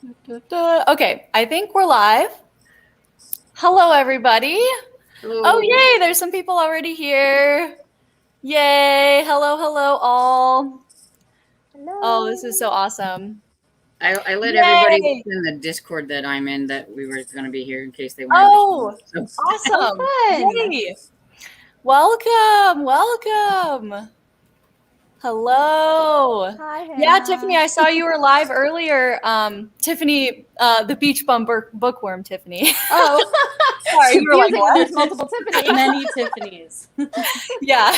Okay, I think we're live. Hello, everybody. Hello. Oh, yay, there's some people already here. Yay, hello, all. Hello. Oh, this is so awesome. I let Yay. everybody in the Discord that I'm in that we were going to be here in case they wanted Oh, to. So. awesome. Fun. Yay. Welcome. Hello. Hi, Hannah. Yeah, Tiffany, I saw you were live earlier. Tiffany, the beach bumper bookworm, Tiffany. Oh, sorry, you were like, confusing when there's multiple Tiffany's. Many Tiffany's. Yeah.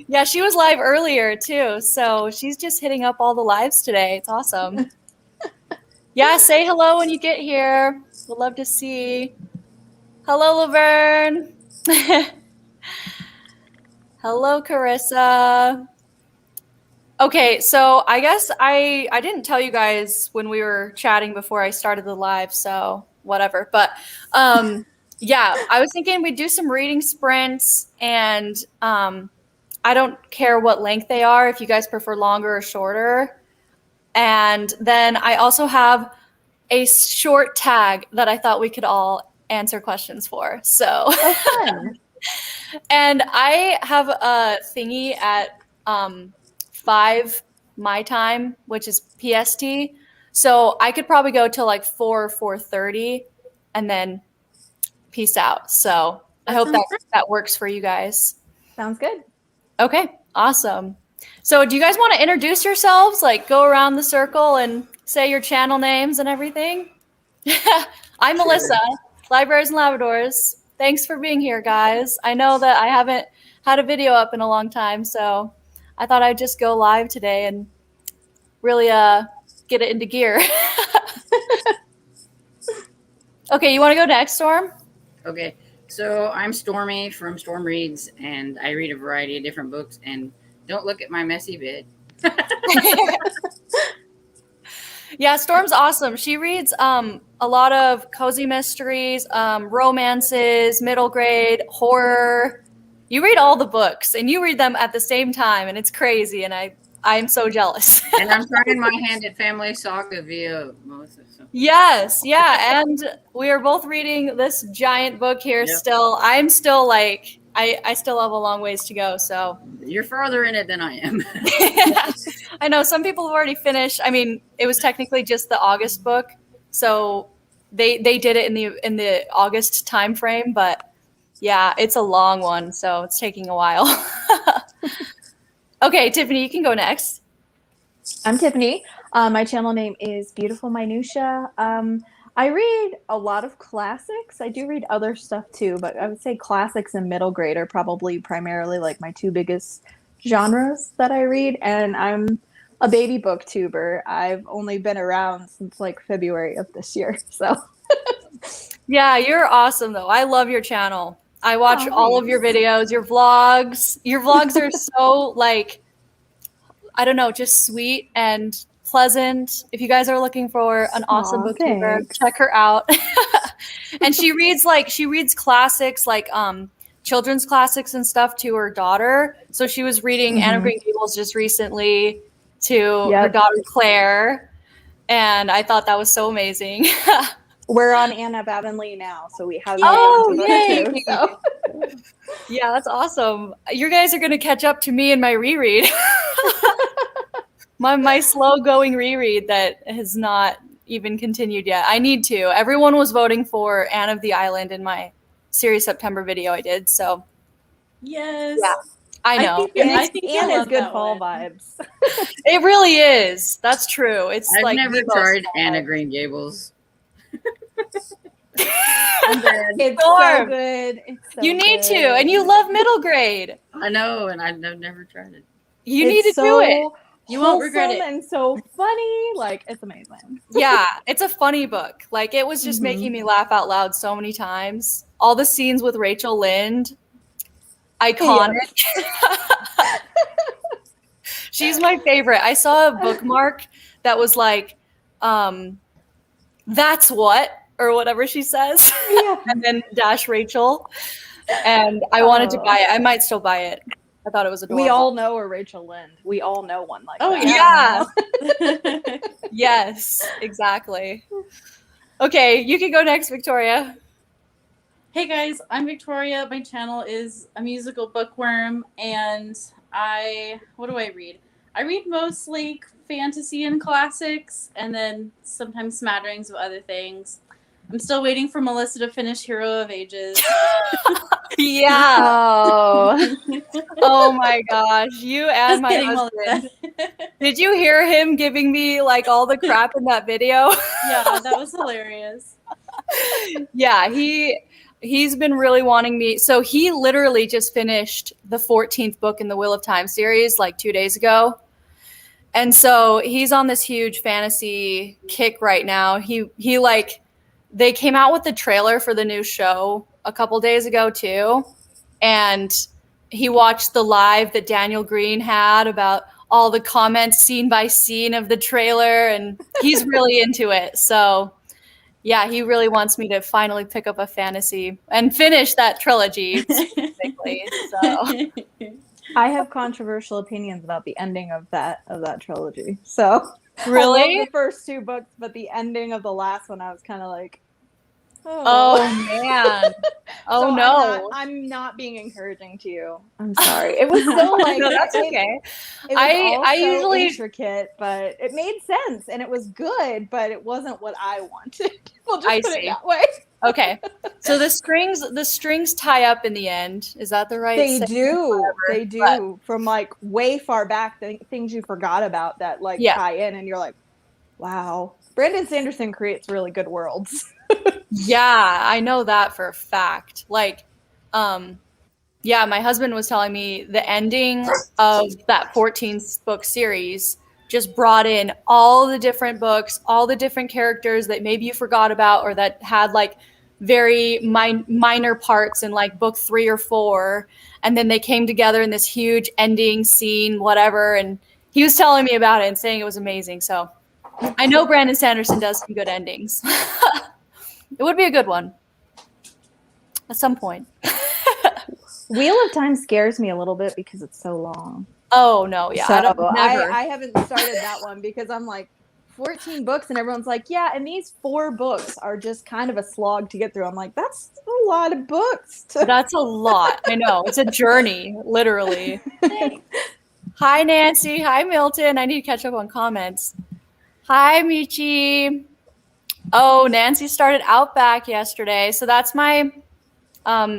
Yeah, she was live earlier too. So she's just hitting up all the lives today. It's awesome. Yeah, say hello when you get here. We'd love to see. Hello, Laverne. Hello, Carissa. Okay, so I guess I didn't tell you guys when we were chatting before I started the live, so whatever. But yeah, I was thinking we'd do some reading sprints, and I don't care what length they are, if you guys prefer longer or shorter. And then I also have a short tag that I thought we could all answer questions for. So fun. And I have a thingy at 5 my time, which is PST. So I could probably go till like 4:30 and then peace out. So I hope that works for you guys. Sounds good. Okay, awesome. So do you guys want to introduce yourselves? Like go around the circle and say your channel names and everything? I'm Melissa, Libraries and Labradors. Thanks for being here, guys. I know that I haven't had a video up in a long time, so I thought I'd just go live today and really get it into gear. Okay, you want to go next, Storm? Okay, so I'm Stormy from Storm Reads, and I read a variety of different books, and don't look at my messy bed. Yeah, Storm's awesome. She reads a lot of cozy mysteries, romances, middle grade, horror. You read all the books, and you read them at the same time, and it's crazy, and I'm so jealous. And I'm trying my hand at Family Saga via Melissa. So. Yes, yeah, and we are both reading this giant book here still. I'm still like, I still have a long ways to go, so. You're farther in it than I am. I know, some people have already finished. I mean, it was technically just the August book, so they did it in the August time frame, but yeah, it's a long one, so it's taking a while. Okay, Tiffany, you can go next. I'm Tiffany. My channel name is Beautiful Minutia. I read a lot of classics. I do read other stuff too, but I would say classics and middle grade are probably primarily like my two biggest genres that I read. And I'm a baby booktuber. I've only been around since like February of this year. So yeah, you're awesome though. I love your channel. I watch all of your videos, your vlogs. Your vlogs are so like, I don't know, just sweet and pleasant. If you guys are looking for an awesome booktuber, check her out. And she reads classics like children's classics and stuff to her daughter. So she was reading Anne of Green Gables just recently to her daughter Claire, and I thought that was so amazing. We're on Anne of Avonlea now, so we have yay! Too, so. Yeah, that's awesome. You guys are gonna catch up to me in my reread. my slow going reread that has not even continued yet. I need to. Everyone was voting for Anne of the Island in my series September video I did, so yes. Yeah. I know. I think Anne is good fall vibes. It really is. That's true. It's I've like never tried Anne of Green Gables. It's so good. It's so you need good. to, and you love middle grade. I know, and I've never tried it. You need to do it. You won't regret it. And so funny, like it's amazing. Yeah, it's a funny book. Like it was just making me laugh out loud so many times. All the scenes with Rachel Lynde, iconic. Yeah. She's my favorite. I saw a bookmark that was like, "That's what." Or whatever she says, and then dash Rachel. And I wanted to buy it. I might still buy it. I thought it was adorable. We all know a Rachel Lind. We all know one like Oh that. yeah. Yes, exactly. Okay, you can go next, Victoria. Hey guys, I'm Victoria. My channel is A Musical Bookworm, and what do I read? I read mostly fantasy and classics, and then sometimes smatterings of other things. I'm still waiting for Melissa to finish Hero of Ages. Yeah. Oh. Oh my gosh, you and Just my kidding, husband. Melissa. Did you hear him giving me like all the crap in that video? Yeah, that was hilarious. Yeah, he's been really wanting me. So he literally just finished the 14th book in the Wheel of Time series like 2 days ago. And so he's on this huge fantasy kick right now. He like they came out with the trailer for the new show a couple days ago too. And he watched the live that Daniel Green had about all the comments scene by scene of the trailer, and he's really into it. So yeah, he really wants me to finally pick up a fantasy and finish that trilogy specifically. So I have controversial opinions about the ending of that trilogy. So I really? love the first 2 books, but the ending of the last one, I was kind of like, Oh man. Oh So no. I'm not being encouraging to you. I'm sorry. It was still like No, that's okay. It was I so usually intricate, but it made sense and it was good, but it wasn't what I wanted. We'll just I put see. it that way. Okay. So the strings tie up in the end. Is that the right They saying? do. Whatever, They do. From like way far back, things you forgot about that like Yeah. tie in, and you're like, wow. Brandon Sanderson creates really good worlds. Yeah, I know that for a fact. Like, yeah, my husband was telling me the ending of that 14th book series just brought in all the different books, all the different characters that maybe you forgot about or that had like very minor parts in like book 3 or 4. And then they came together in this huge ending scene, whatever. And he was telling me about it and saying it was amazing. So I know Brandon Sanderson does some good endings. It would be a good one at some point. Wheel of Time scares me a little bit because it's so long. Oh no, yeah, So never. I haven't started that one because I'm like 14 books and everyone's like, yeah, and these 4 books are just kind of a slog to get through. I'm like, that's a lot of books. That's a lot. I know. It's a journey, literally. Hi, Nancy. Hi, Milton. I need to catch up on comments. Hi, Michi. Oh, Nancy started Outback yesterday. So that's my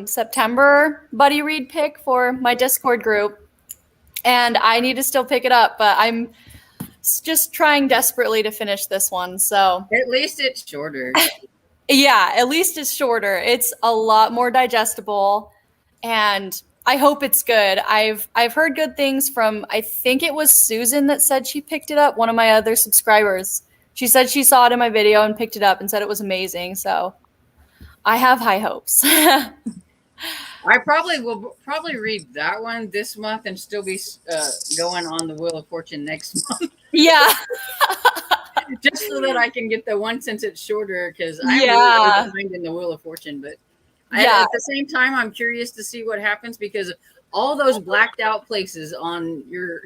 September buddy read pick for my Discord group. And I need to still pick it up, but I'm just trying desperately to finish this one. So At least it's shorter. yeah, at least it's shorter. It's a lot more digestible, and I hope it's good. I've heard good things from, I think it was Susan that said she picked it up, one of my other subscribers. She said she saw it in my video and picked it up and said it was amazing. So I have high hopes. I will read that one this month and still be going on the Wheel of Fortune next month. Yeah. Just so that I can get the one since it's shorter, because I'm Yeah. really behind in the Wheel of Fortune. But Yeah. at the same time, I'm curious to see what happens because all those blacked out places on your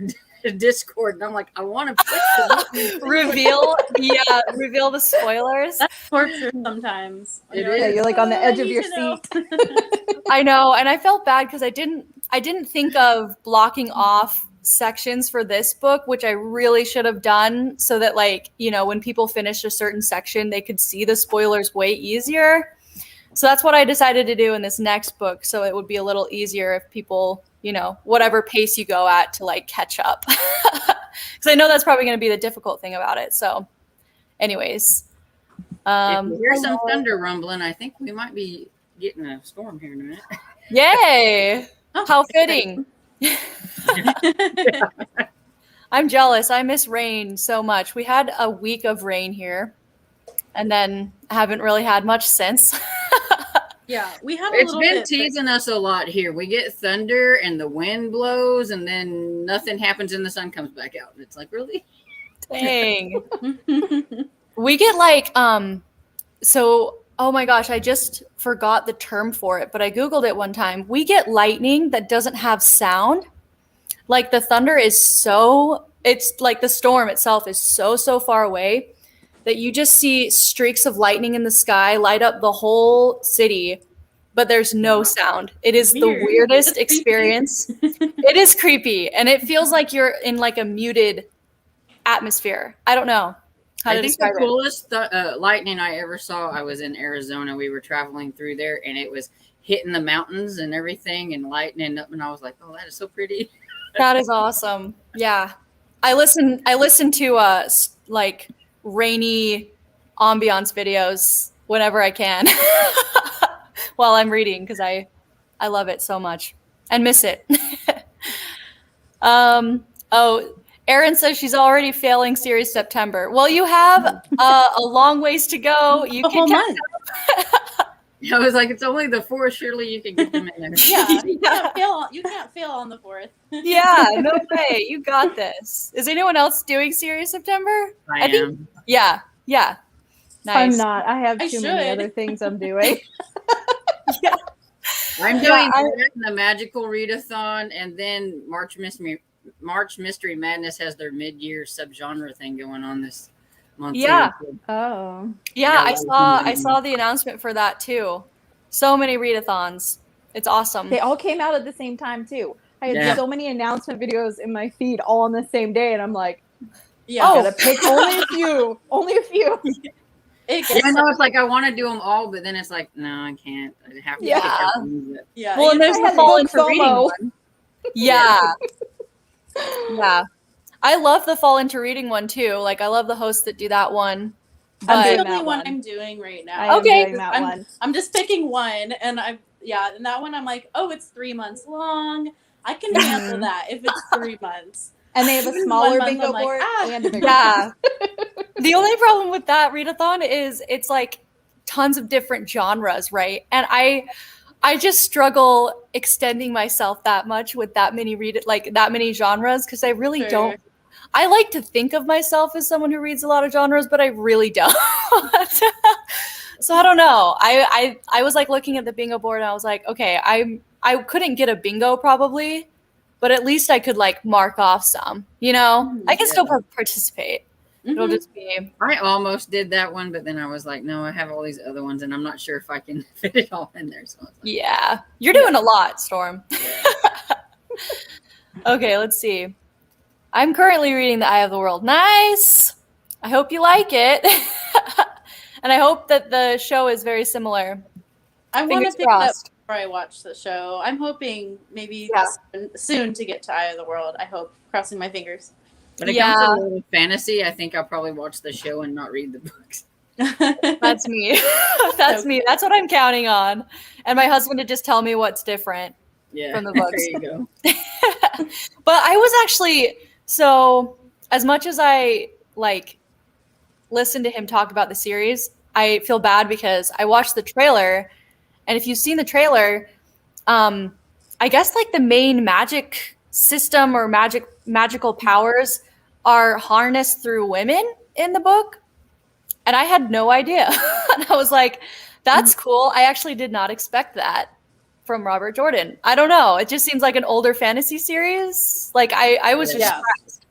Discord, and I'm like, I want to reveal the spoilers. That's torture sometimes. It Yeah, is. you're like on the "Oh, edge I of need your to know." seat. I know, and I felt bad because I didn't think of blocking off sections for this book, which I really should have done, so that like, you know, when people finish a certain section, they could see the spoilers way easier. So that's what I decided to do in this next book, so it would be a little easier if people, you know, whatever pace you go at, to like catch up. Because I know that's probably going to be the difficult thing about it. So anyways, If you hear some thunder rumbling, I think we might be getting a storm here in a minute. yay! Oh, How fitting. I'm jealous. I miss rain so much. We had a week of rain here, and then haven't really had much since. Yeah, we had a It's little been bit. teasing us a lot here. We get thunder and the wind blows, and then nothing happens, and the sun comes back out, and it's like, really? Dang. But... We get like so oh my gosh, I just forgot the term for it, but I googled it one time. We get lightning that doesn't have sound. like the thunder is so, it's like the storm itself is so far away that you just see streaks of lightning in the sky light up the whole city, but there's no sound. It is the Weird. weirdest That's creepy. experience. It is creepy, and it feels like you're in like a muted atmosphere. I don't know how to I think describe the it. coolest lightning I ever saw, I was in Arizona. We were traveling through there, and it was hitting the mountains and everything and lightning up, and I was like, oh, that is so pretty. That is awesome. Yeah. I listen to like rainy ambiance videos whenever I can while I'm reading because I love it so much and miss it. Oh, Erin says she's already failing series September. Well, you have a long ways to go. You A whole can month. I was like, it's only the 4. Surely you can get them in there. Yeah, you can't fail on the 4th. Yeah, no way. You got this. Is anyone else doing series September? I am. Yeah. Nice. I'm not. I have I too many should. other things I'm doing. I'm doing Yeah, the magical readathon, and then March Mystery Madness has their mid-year subgenre thing going on this month. Yeah. too. Oh. Yeah, Yeah, I saw the announcement for that too. So many readathons. It's awesome. They all came out at the same time too. I had Yeah. so many announcement videos in my feed all on the same day, and I'm like, Yeah. I gotta pick only a few. Only a few. It gets Yeah, no, it's like I want to do them all, but then it's like, no, I can't. I have to Yeah. pick up one, but- yeah. Well, and there's I the had fall book into reading FOMO. one. Yeah. Yeah. I love the fall into reading one too. Like I love the hosts that do that one. I'm But doing the only that one one. I'm doing right now. I am Okay. doing that I'm- one. I'm just picking one, and and that one I'm like, oh, it's 3 months long. I can handle Mhm. that if it's 3 months. And they have a Even smaller 1 month, bingo I'm like, board ah. and a bigger yeah. The only problem with that readathon is it's like tons of different genres, right? And I just struggle extending myself that much with that many that many genres because I really Sure. don't. I like to think of myself as someone who reads a lot of genres, but I really don't. So I don't know. I was like looking at the bingo board and I was like, okay, I couldn't get a bingo probably, but at least I could like mark off some. You know, I can still participate. It'll Mhm. just be I almost did that one, but then I was like, no, I have all these other ones, and I'm not sure if I can fit it all in there. So I was like, yeah. You're doing a lot, Storm. Okay, let's see. I'm currently reading The Eye of the World. Nice. I hope you like it. And I hope that the show is very similar. I want Fingers to pick it up crossed. before I watch the show. I'm hoping maybe Yeah. soon to get to Eye of the World. I hope. Crossing my fingers. when it Yeah. comes to little fantasy, I think I'll probably watch the show and not read the books. That's me. That's me. That's what I'm counting on. And my husband to just tell me what's different. Yeah, From the books. there you go. But I was actually, so as much as I like listen to him talk about the series, I feel bad because I watched the trailer, and if you've seen the trailer, I guess like the main magic system or magical powers are harnessed through women in the book, and I had no idea. And I was like, that's cool. I actually did not expect that from Robert Jordan. I don't know. It just seems like an older fantasy series. Like I was just Yeah. surprised.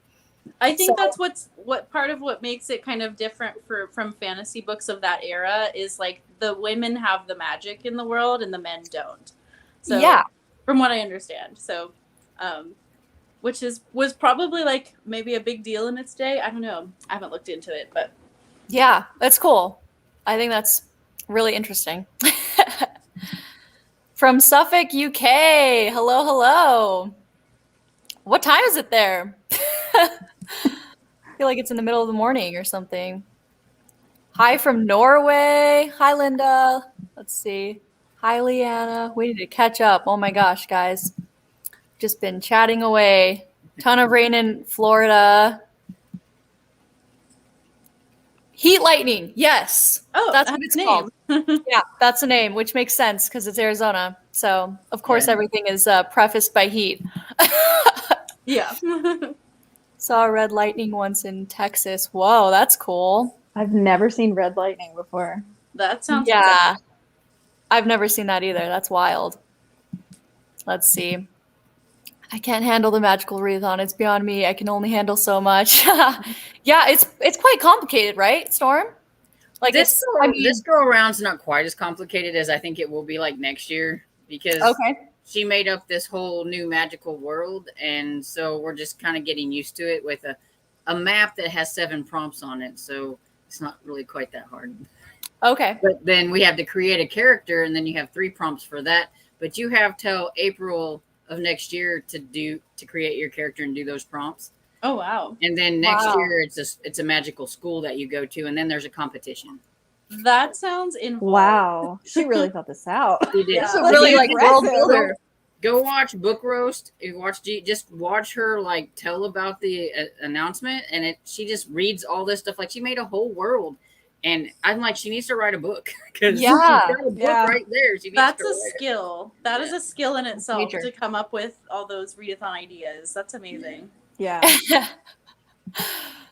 I think So- that's what part of what makes it kind of different from fantasy books of that era is like the women have the magic in the world and the men don't. So Yeah. from what I understand. So which was probably like maybe a big deal in its day. I don't know. I haven't looked into it, but Yeah, that's cool. I think that's really interesting. From Suffolk, UK. Hello, hello. What time is it there? I feel like it's in the middle of the morning or something. Hi from Norway. Hi, Linda. Let's see. Hi, Leanna. We need to catch up. Oh my gosh, guys. Just been chatting away. Ton of rain in Florida. Heat lightning. Yes. That's what it's called. Yeah, that's the name, which makes sense because it's Arizona. So, of course, Yeah. everything is prefaced by heat. Yeah. Saw red lightning once in Texas. Whoa, that's cool. I've never seen red lightning before. That sounds Yeah. I've never seen that either. That's wild. Let's see. I can't handle the magical readathon. It's beyond me. I can only handle so much. Yeah, it's quite complicated, right, Storm? Like This go around's not quite as complicated as I think it will be like next year, because okay. she made up this whole new magical world, and so we're just kind of getting used to it with a map that has 7 prompts on it, so it's not really quite that hard. Okay. But then we have to create a character, and then you have 3 prompts for that. But you have till April of next year to create your character and do those prompts. Oh wow. And then next Wow. year it's a magical school that you go to, and then there's a competition. That sounds involved. Wow. She really thought this out. She did. Yeah. So really like world Impressive. builder. Go watch Book Roast. You watch just watch her like tell about the announcement, and she just reads all this stuff. Like she made a whole world, and I'm like, she needs to write a book because Yeah. she's got a book Yeah. right there. She needs That's to a write it. skill. That is a skill in itself Major. to come up with all those readathon ideas. That's amazing. Yeah.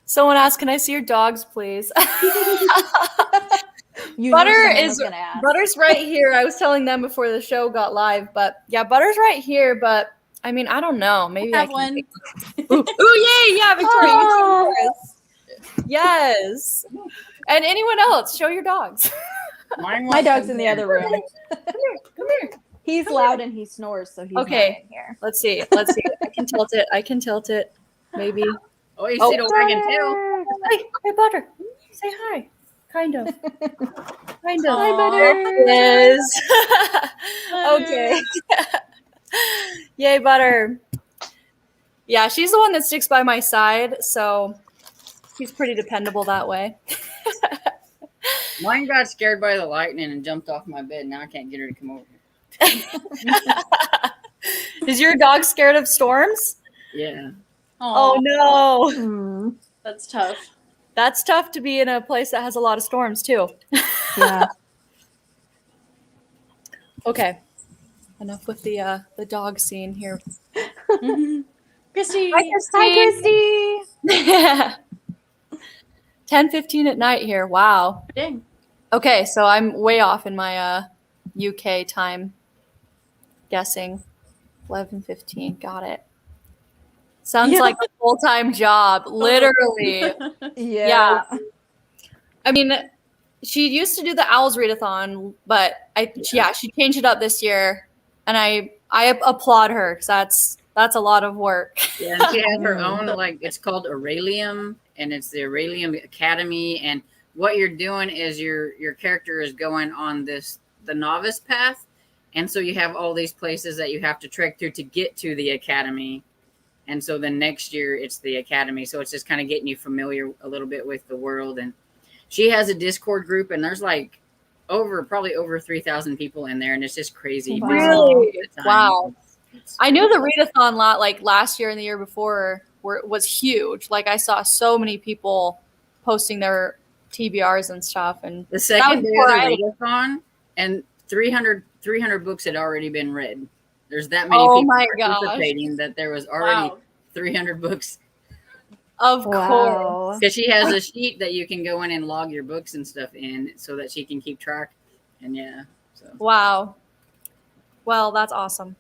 Someone asked, "Can I see your dogs, please?" You Butter knew someone is- was gonna ask. Butter's right here. I was telling them before the show got live, but yeah, Butter's right here. But I mean, I don't know. Maybe I Have can one. Ooh, yay! Yeah, Victoria. you Oh. should yours. Yes. And anyone else, show your dogs. Mine My won't dog's come in the in. other room. Come here. He's loud and he snores, so he's Okay. not in here. Let's see. Let's see. I can tilt it. Maybe. Oh, you Oh. see the wagon tail? Hey, Butter. Say hi. Kind of. Kind of. Hi, Butter. There it is. Okay. Yay, Butter. Yeah, she's the one that sticks by my side, so she's pretty dependable that way. Mine got scared by the lightning and jumped off my bed. Now I can't get her to come over. Is your dog scared of storms? Yeah. Oh no. Hmm. That's tough. That's tough to be in a place that has a lot of storms too. Yeah. Okay. Enough with the dog scene here. Christy. Hi, Christy. 10:15 at night here. Wow. Dang. Okay, so I'm way off in my UK time. Guessing 11:15. Got it. Sounds Yeah. like a full-time job, literally. Yeah. I mean, she used to do the Owls Readathon, but she changed it up this year, and I applaud her because that's a lot of work. Yeah, and she has her own, like, it's called Aurelium, and it's the Aurelium Academy. And what you're doing is your character is going on the novice path. And so you have all these places that you have to trek through to get to the academy. And so then next year it's the academy. So it's just kind of getting you familiar a little bit with the world. And she has a Discord group, and there's like probably over 3,000 people in there. And it's just crazy. Wow. Really? Busy at the time. Wow. I knew the readathon lot like last year and the year before was huge. Like I saw so many people posting their TBRs and stuff. And The second day before of I- the readathon, and 300 books had already been read. There's that many Oh people my gosh. participating that there was already Wow. 300 books. of course. Wow. Because she has a sheet that you can go in and log your books and stuff in so that she can keep track. And yeah, so Wow. Well, that's awesome.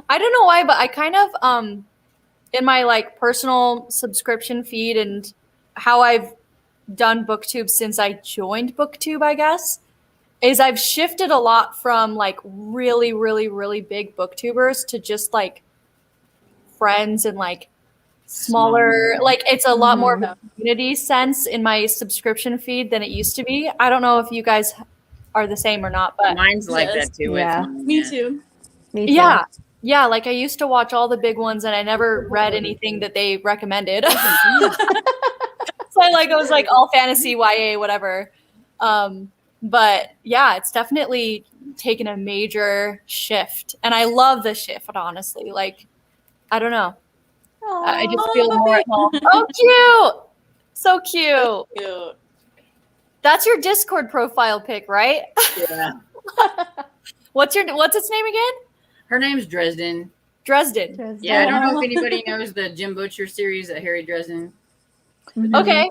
I don't know why, but I kind of in my like personal subscription feed and how I've done BookTube since I joined BookTube, I guess, is I've shifted a lot from like really, really, really big booktubers to just like friends and like smaller, like it's a lot more of a community sense in my subscription feed than it used to be. I don't know if you guys are the same or not, but mine's like Yes. that too. with Yeah. mine, Me yeah. too. Me too. yeah, like I used to watch all the big ones and I never read anything that they recommended. So I was like all fantasy, YA, whatever. But yeah, it's definitely taken a major shift, and I love the shift. Honestly, like I don't know, I just feel more at home. Oh, cute, so cute. Cute. That's your Discord profile pic, right? Yeah. What's its name again? Her name's Dresden. Dresden. Yeah, I don't know if anybody knows the Jim Butcher series at Harry Dresden. Okay,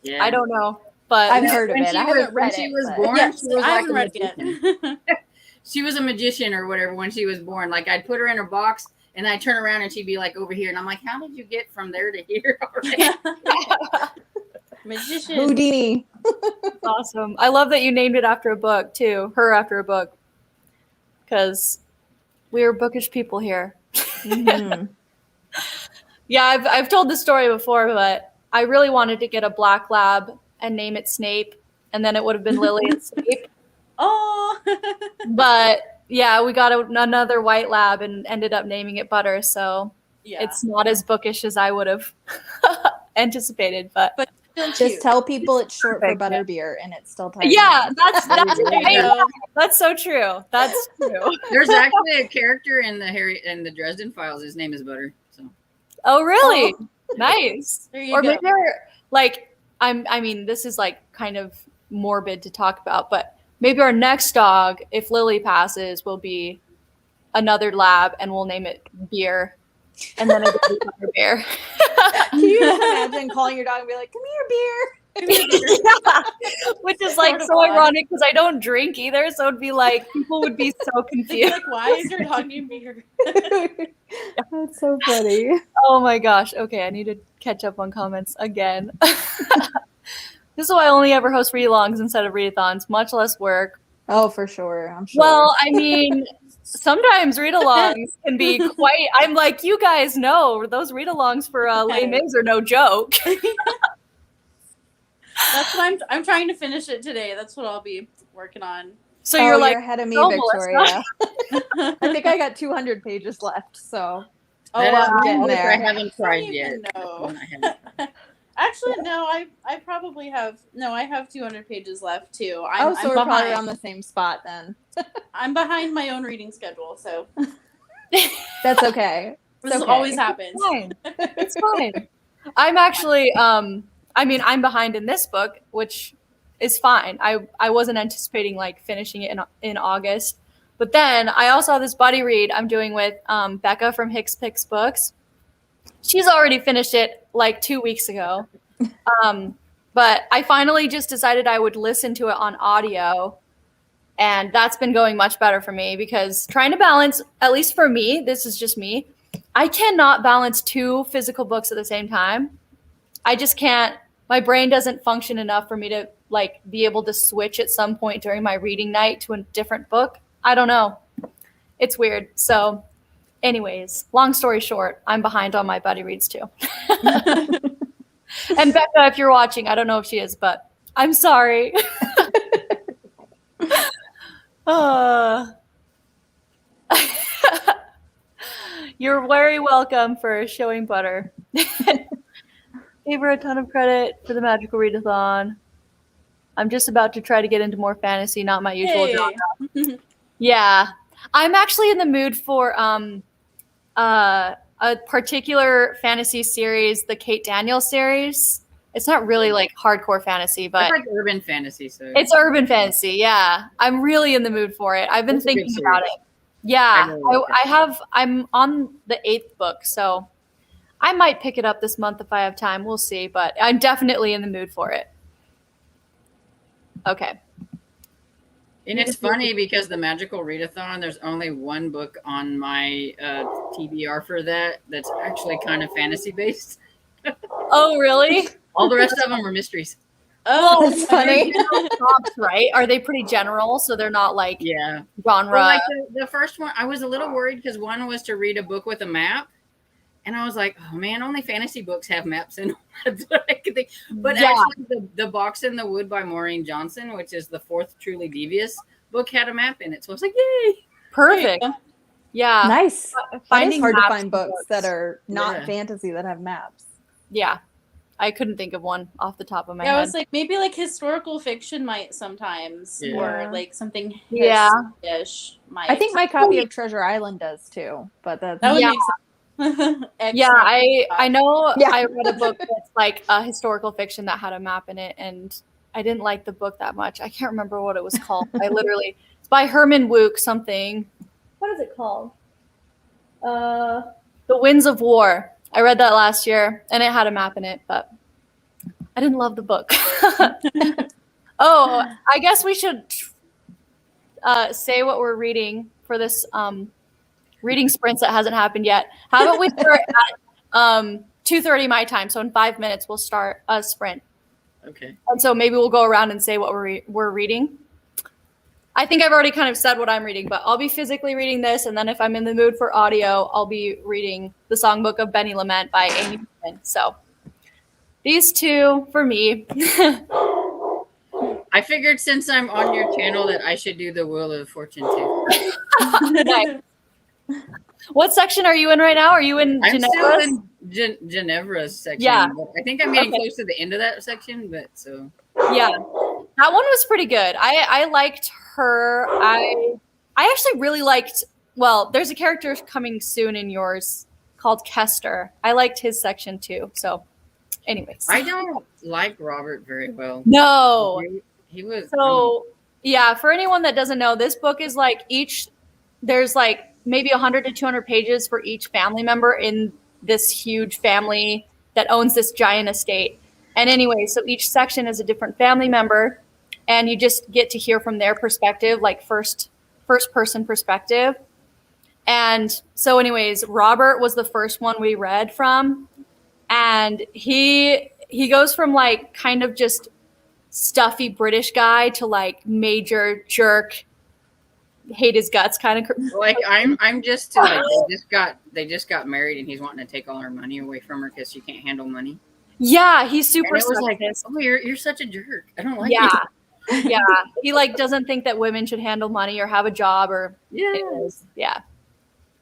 Yeah. I don't know, but I've heard of When it. she I was- haven't read when she it. was but- born, Yes, she was I like haven't a read it magician. yet. she was a magician or whatever when she was born. Like I'd put her in her box and I'd turn around and she'd be like over here. And I'm like, how did you get from there to here already? Magician. Houdini. Awesome. I love that you named it after a book too. Her after a book. Because we are bookish people here. Mm-hmm. Yeah, I've told this story before, but I really wanted to get a black lab and name it Snape, and then it would have been Lily and Snape. Oh. But yeah, we got another white lab and ended up naming it Butter. So Yeah. it's not as bookish as I would have anticipated. But Still Just cute. tell people it's short for Perfect, yeah. butterbeer, and it's still tiny. yeah, that's There you go. that's so true. That's true. There's actually a character in the Dresden Files. His name is Butter. So Oh, really? Nice. There you Or go. maybe like I mean, this is like kind of morbid to talk about, but maybe our next dog, if Lily passes, will be another lab, and we'll name it Beer, and then it'll be Butter Bear. Can you just imagine calling your dog and be like, "Come here, beer"? Yeah. Which is like Sort of so odd. ironic because I don't drink either, so it'd be like people would be so It's confused. like, why is your dog named Beer? That's so funny. Oh my gosh. Okay, I need to catch up on comments again. This is why I only ever host read-alongs instead of readathons. Much less work. Oh, for sure. I'm sure. Well, I mean, sometimes read-alongs can be quite. I'm like, you guys know those read-alongs for Les Mis are no joke. That's what I'm trying to finish it today. That's what I'll be working on. So you're like, you're ahead of me, "No, Victoria. Oh, I think I got 200 pages left, so that I'm is getting one which there. I haven't tried don't yet. even know. I haven't. Actually, no. I probably have. No, I have 200 pages left too. oh, so I'm we're probably behind. on the same spot then. I'm behind my own reading schedule, so That's okay. this okay. always happens. fine. It's fine. I'm actually, I mean, I'm behind in this book, which is fine. I wasn't anticipating like finishing it in August, but then I also have this buddy read I'm doing with Becca from Hicks Picks Books. She's already finished it like 2 weeks ago, but I finally just decided I would listen to it on audio, and that's been going much better for me because trying to balance, at least for me, this is just me. I cannot balance 2 physical books at the same time. I just can't. My brain doesn't function enough for me to like be able to switch at some point during my reading night to a different book. I don't know. It's weird. So anyways, long story short, I'm behind on my buddy reads too. And Becca, if you're watching, I don't know if she is, but I'm sorry. You're very welcome for showing Butter. Gave her a ton of credit for the magical readathon. I'm just about to try to get into more fantasy, not my usual Hey. genre. Yeah. I'm actually in the mood for a particular fantasy series, the Kate Daniels series. It's not really like hardcore fantasy, but It's like urban fantasy, so it's urban fantasy. Yeah. I'm really in the mood for it. I've been It's a good thinking about series. it. Yeah. I really like it. I'm on the 8th book, so I might pick it up this month if I have time. We'll see, but I'm definitely in the mood for it. Okay. And it's funny because the magical readathon, there's only one book on my TBR for that's actually kind of fantasy based. Oh, really? All the rest of them are mysteries. Oh, That's funny. Prompts, right? Are they pretty general? So they're not like Yeah. genre. Well, like the first one, I was a little worried because one was to read a book with a map. And I was like, oh man, only fantasy books have maps in them. That's what I could think. But Yeah. actually, the Box in the Wood by Maureen Johnson, which is the 4th Truly Devious book, had a map in it. So I was like, yay. Perfect. Yeah. Nice. It is Finding hard to maps find in books that are not Yeah. fantasy that have maps. Yeah. I couldn't think of one off the top of my Yeah, I head. was like, maybe like historical fiction might sometimes, Yeah. or like something Yeah. ish might. I think my copy of Treasure Island does too, but that's that would Yeah. make sense. Yeah, I know Yeah. I read a book that's like a historical fiction that had a map in it, and I didn't like the book that much. I can't remember what it was called. It's by Herman Wouk something. What is it called? The Winds of War. I read that last year, and it had a map in it, but I didn't love the book. Oh, I guess we should say what we're reading for this reading sprints that hasn't happened yet. How about we start at 2:30 my time? So in 5 minutes, we'll start a sprint. Okay. And so maybe we'll go around and say what we're reading. I think I've already kind of said what I'm reading, but I'll be physically reading this, and then if I'm in the mood for audio, I'll be reading The Songbook of Benny Lament by Amy Pittman. So these two for me. I figured since I'm on your channel that I should do the Wheel of Fortune too. Nice. What section are you in right now? Are you in I'm Ginevra's? still in Ginevra's section. Yeah. But I think I'm getting close to the end of that section, but so. Yeah, that one was pretty good. I liked her. I actually really liked, well, there's a character coming soon in yours called Kester. I liked his section too. So anyways. I don't like Robert very well. No. He was. So yeah, for anyone that doesn't know, this book is like there's like maybe 100 to 200 pages for each family member in this huge family that owns this giant estate. And anyway, so each section is a different family member, and you just get to hear from their perspective, like first person perspective. And so anyways, Robert was the first one we read from, and he goes from like kind of just stuffy British guy to like major jerk, hate his guts kind of. Like I'm just like they just got married and he's wanting to take all her money away from her because she can't handle money. Yeah, he's super. And it was like, oh, you're such a jerk. I don't like yeah, it. Yeah. He like doesn't think that women should handle money or have a job or yeah.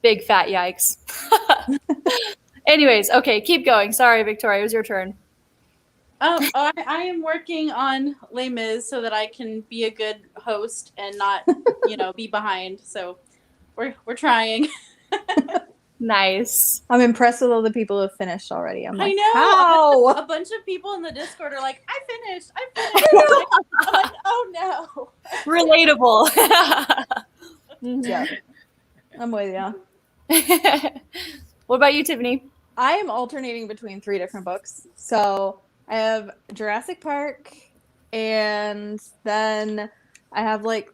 Big fat yikes. Anyways, okay, keep going. Sorry, Victoria, it was your turn. I am working on Les Mis so that I can be a good host and not, be behind. So we're trying. Nice. I'm impressed with all the people who have finished already. I'm like, I know. how? A bunch of people in the Discord are like, I finished. I'm like, oh no. Relatable. Yeah, I'm with you. What about you, Tiffany? I am alternating between 3 different books. So I have Jurassic Park, and then I have like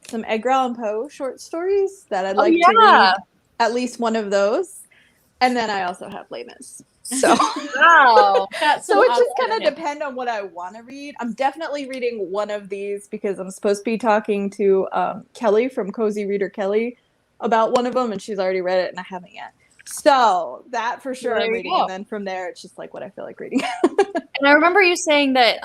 some Edgar Allan Poe short stories that I'd like to read. At least one of those. And then I also have Les Mis. So, wow. So it just kind of depends on what I want to read. I'm definitely reading one of these because I'm supposed to be talking to Kelly from Cozy Reader Kelly about one of them, and she's already read it, and I haven't yet. So that for sure I'm reading. And then from there, it's just like what I feel like reading. And I remember you saying that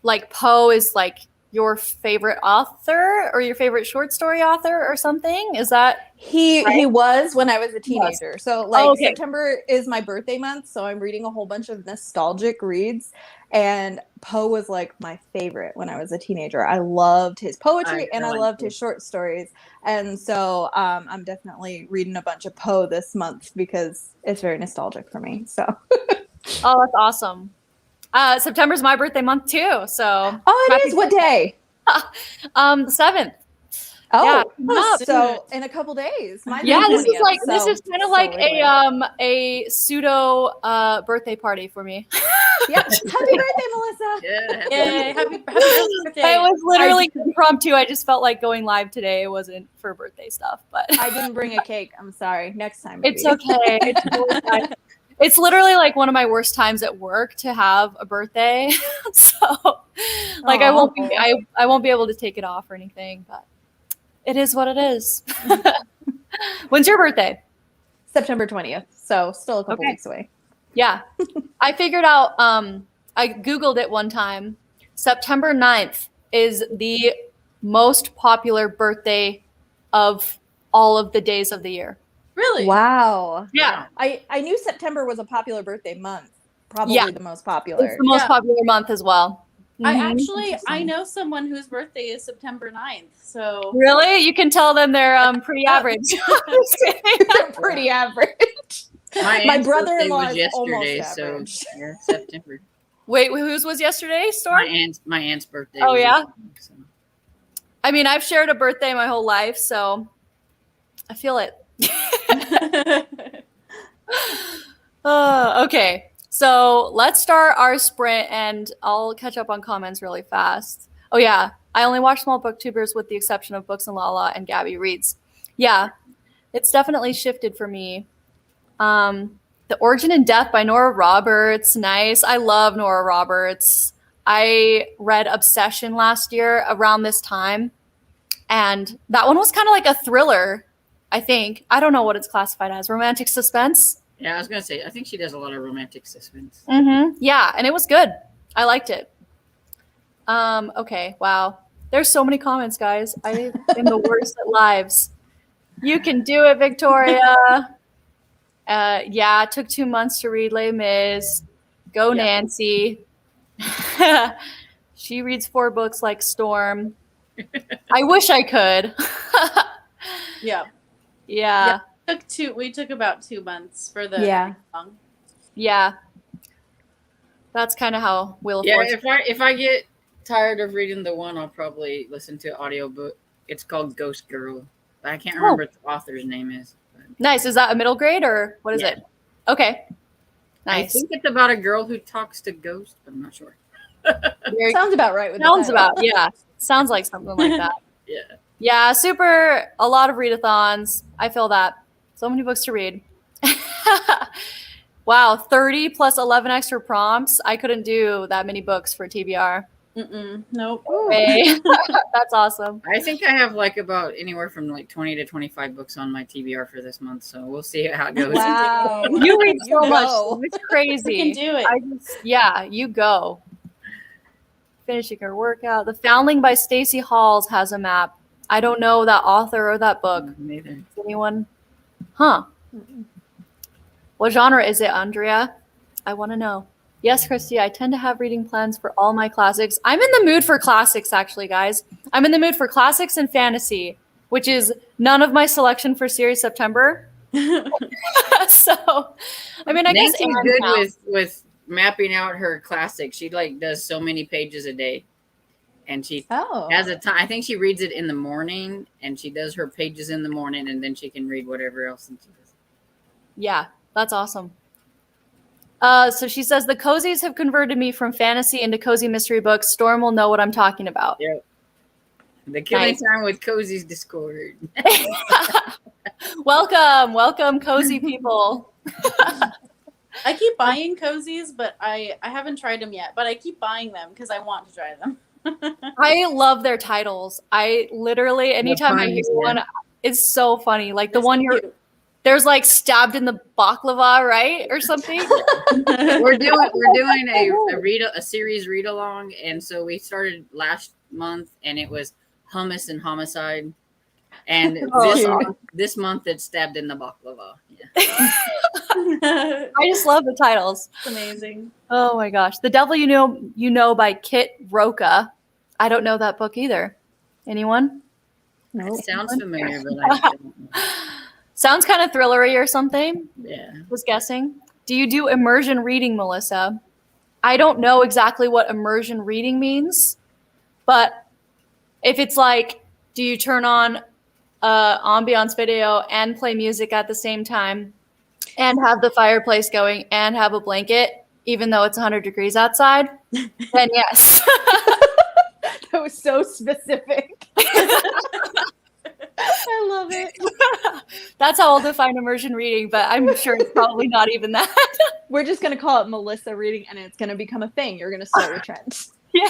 like Poe is like your favorite author or your favorite short story author or something? Is that he was when I was a teenager. Yes. So like September is my birthday month, so I'm reading a whole bunch of nostalgic reads, and Poe was like my favorite when I was a teenager. I loved his poetry and I loved his short stories, and so I'm definitely reading a bunch of Poe this month because it's very nostalgic for me. So oh, that's awesome. September's my birthday month too, so it is. What day? The 7th. Oh, yeah. So in a couple days. This is kind of like a pseudo birthday party for me. Yeah. Happy birthday, Melissa. Yeah. Happy birthday. It was literally impromptu. I just felt like going live today. It wasn't for birthday stuff, but I didn't bring a cake. I'm sorry. Next time. Maybe. It's okay. It's totally fine. It's literally like one of my worst times at work to have a birthday. So like I won't be able to take it off or anything, but it is what it is. When's your birthday? September 20th. So still a couple weeks away. Yeah. I figured out I Googled it one time. September 9th is the most popular birthday of all of the days of the year. Really? Wow. Yeah. I knew September was a popular birthday month. Probably the most popular. It's the most popular month as well. I know someone whose birthday is September 9th. So really? You can tell them they're pretty average. They're pretty average. My brother-in-law is almost average. So yeah, September. Wait, whose was yesterday, Storm? My aunt's birthday. Oh, yeah? So. I mean, I've shared a birthday my whole life, so I feel it. Okay, so let's start our sprint, and I'll catch up on comments really fast. Oh yeah, I only watch small booktubers with the exception of Books and Lala and Gabby Reads. Yeah, it's definitely shifted for me. The Origin and Death by Nora Roberts. Nice. I love Nora Roberts. I read Obsession last year around this time, and that one was kind of like a thriller, I think. I don't know what it's classified as. Romantic suspense? Yeah, I was gonna say, I think she does a lot of romantic suspense. Mm-hmm. Yeah, and it was good. I liked it. Okay, wow. There's so many comments, guys. I am the worst at lives. You can do it, Victoria. Yeah, it took 2 months to read Les Mis. Go, Yeah. Nancy. She reads 4 books like Storm. I wish I could. Yeah. Yeah. We took about 2 months for the Yeah. song. Yeah. That's kind of how Wheel of Yeah, Fortune. if I get tired of reading the one, I'll probably listen to audiobook. It's called Ghost Girl. I can't remember what the author's name is. Nice. Is that a middle grade or what is Yeah. it? Okay. I Nice. think it's about a girl who talks to ghosts, but I'm not sure. Very- Sounds about right with Sounds the title. about, yeah. Sounds like something like that. Yeah. Yeah, a lot of readathons. I feel that. So many books to read. Wow, 30 plus 11 extra prompts. I couldn't do that many books for TBR. Nope. Hey, that's awesome. I think I have like about anywhere from like 20 to 25 books on my TBR for this month, so we'll see how it goes. Wow. You read so You much. go. It's crazy. You can do it. Yeah, you go. Finishing her workout. The Foundling by Stacey Halls has a map. I don't know that author or that book. Neither. Does anyone? Huh. What genre is it, Andrea? I want to know. Yes, Christy, I tend to have reading plans for all my classics. I'm in the mood for classics, actually, guys. I'm in the mood for classics and fantasy, which is none of my selection for Series September. So, I mean, I guess Nancy's Anne good counts. with mapping out her classics. She like does so many pages a day, and she Oh. has a time. I think she reads it in the morning, and she does her pages in the morning, and then she can read whatever else. And she does. Yeah, that's awesome. So she says, the cozies have converted me from fantasy into cozy mystery books. Storm will know what I'm talking about. Yeah. The killing Nice. time with Cozy's Discord. Welcome, cozy people. I keep buying cozies, but I haven't tried them yet. But I keep buying them because I want to try them. I love their titles. I literally, anytime I hear puns, yeah. one, it's so funny. Like the It's one so you're, cute. there's like stabbed in the baklava, right? Or something. we're doing a series read along, and so we started last month, and it was hummus and homicide, and Oh, this month it's stabbed in the baklava. Yeah. I just love the titles. It's amazing. Oh my gosh. The Devil You Know by Kit Roca. I don't know that book either. Anyone? Nope. It sounds familiar, but I don't know. Sounds kind of thrillery or something. Yeah. Was guessing. Do you do immersion reading, Melissa? I don't know exactly what immersion reading means, but if it's like, do you turn on ambiance video and play music at the same time and have the fireplace going and have a blanket, even though it's 100 degrees outside, then yes. That was so specific. I love it. That's how I'll define immersion reading, but I'm sure it's probably not even that. We're just going to call it Melissa reading, and it's going to become a thing. You're going to start with trends. Yeah.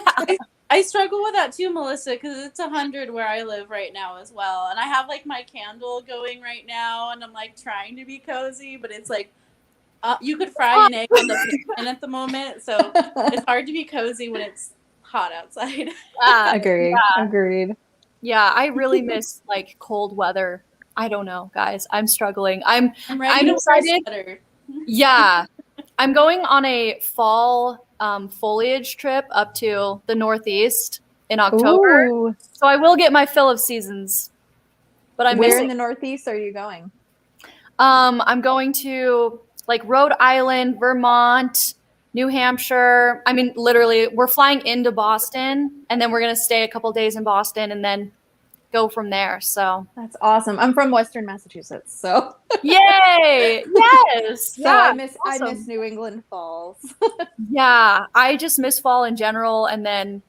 I struggle with that too, Melissa, because it's 100 where I live right now as well. And I have like my candle going right now, and I'm like trying to be cozy, but it's like you could fry an egg on the pan at the moment. So it's hard to be cozy when it's hot outside. Agreed. Agreed. Yeah, I really miss like cold weather. I don't know, guys. I'm struggling. I'm ready to wear a excited. sweater. Yeah. I'm going on a fall foliage trip up to the Northeast in October. Ooh. So I will get my fill of seasons. But I'm Where missing. in the Northeast are you going? I'm going to like Rhode Island, Vermont, New Hampshire. I mean, literally, we're flying into Boston, and then we're going to stay a couple days in Boston and then go from there. So, That's awesome. I'm from Western Massachusetts, so yay! Yes! so Yeah, I miss awesome. New England falls. Yeah, I just miss fall in general. And then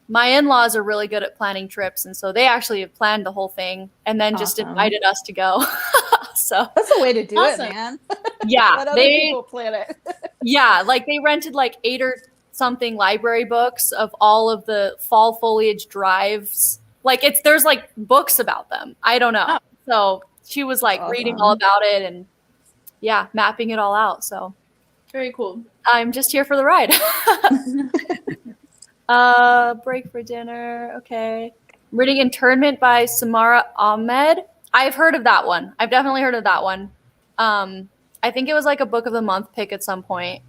my in-laws are really good at planning trips, and so they actually have planned the whole thing and then just Awesome. invited us to go. So That's the way to do Awesome. it, man. yeah, Let other people plan it. yeah, like they rented like 8 or something library books of all of the fall foliage drives. Like there's like books about them. I don't know. Oh. So she was like reading all Awesome. about it and yeah, mapping it all out. So Very cool. I'm just here for the ride. Break for dinner. Okay. I'm reading Internment by Samara Ahmed. I've heard of that one. I've definitely heard of that one. I think it was like a book of the month pick at some point.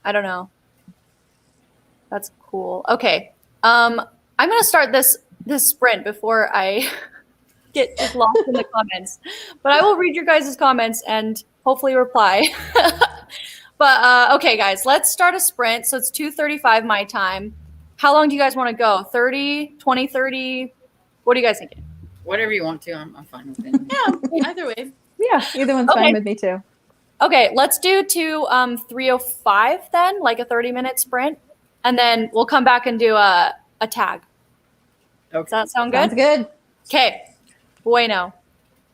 I don't know. That's cool. Okay. I'm gonna start this sprint before I get just lost in the comments. But I will read your guys' comments and hopefully reply. But okay, guys, let's start a sprint. So it's 2:35 my time. How long do you guys want to go? 30, 20, 30? What are you guys thinking? Whatever you want to. I'm fine with it. Yeah, either way. Yeah, either one's Okay. fine with me too. Okay, let's do to 3:05 then, like a 30-minute sprint, and then we'll come back and do a tag. Okay. Does that sound Sounds good? good. Okay. Bueno.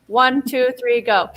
1, 2, 3, go.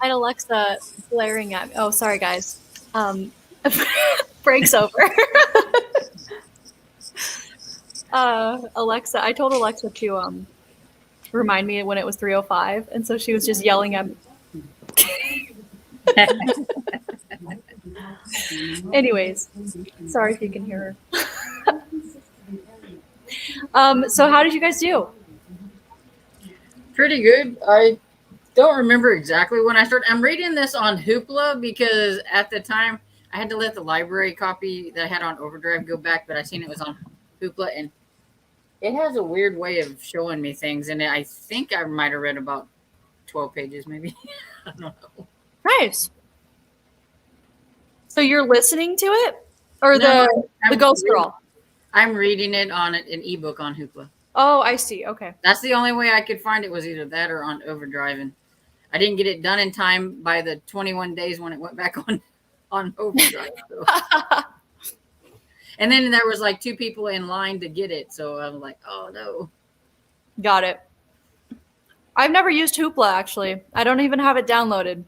I had Alexa glaring at me. Oh, sorry, guys. Break's over. Alexa, I told Alexa to remind me when it was 3:05, and so she was just yelling at me. Anyways, sorry if you can hear her. So how did you guys do? Pretty good. I don't remember exactly when I started. I'm reading this on Hoopla because at the time I had to let the library copy that I had on Overdrive go back, but I seen it was on Hoopla, and it has a weird way of showing me things, and I think I might have read about 12 pages, maybe. I don't know. Nice. So you're listening to it, or No, the Ghost Girl? I'm reading it on an ebook on Hoopla. Oh, I see. Okay. That's the only way I could find it, was either that or on Overdrive, and I didn't get it done in time by the 21 days when it went back on Overdrive. So. And then there was like 2 people in line to get it, so I was like, oh no. Got it. I've never used Hoopla, actually. I don't even have it downloaded.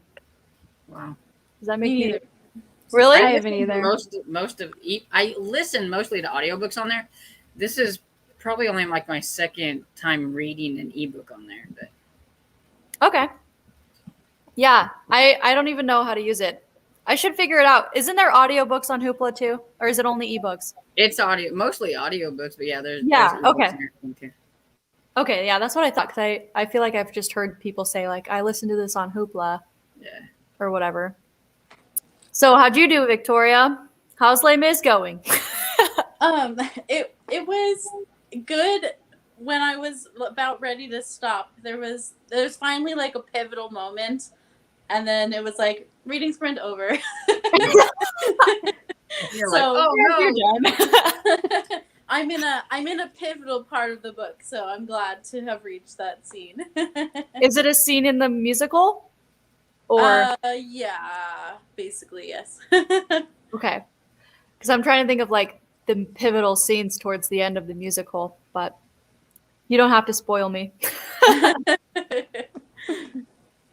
Wow. Does that make Me you neither. really? I haven't either. I listen mostly to audiobooks on there. This is probably only like my second time reading an ebook on there, but Okay. Yeah, I don't even know how to use it. I should figure it out. Isn't there audiobooks on Hoopla too? Or is it only ebooks? it's mostly audiobooks, but yeah, there's Yeah, ebooks okay. and everything too. Okay, yeah, that's what I thought, because I feel like I've just heard people say, like, I listened to this on Hoopla Yeah. or whatever. So how'd you do, Victoria? How's Les Mis going? It was good when I was about ready to stop. There's finally like a pivotal moment, and then it was like reading sprint over. You're So- like, oh no. You're done. I'm in a pivotal part of the book, so I'm glad to have reached that scene. Is it a scene in the musical? Or Yeah, basically yes. okay. Because I'm trying to think of like the pivotal scenes towards the end of the musical, but you don't have to spoil me.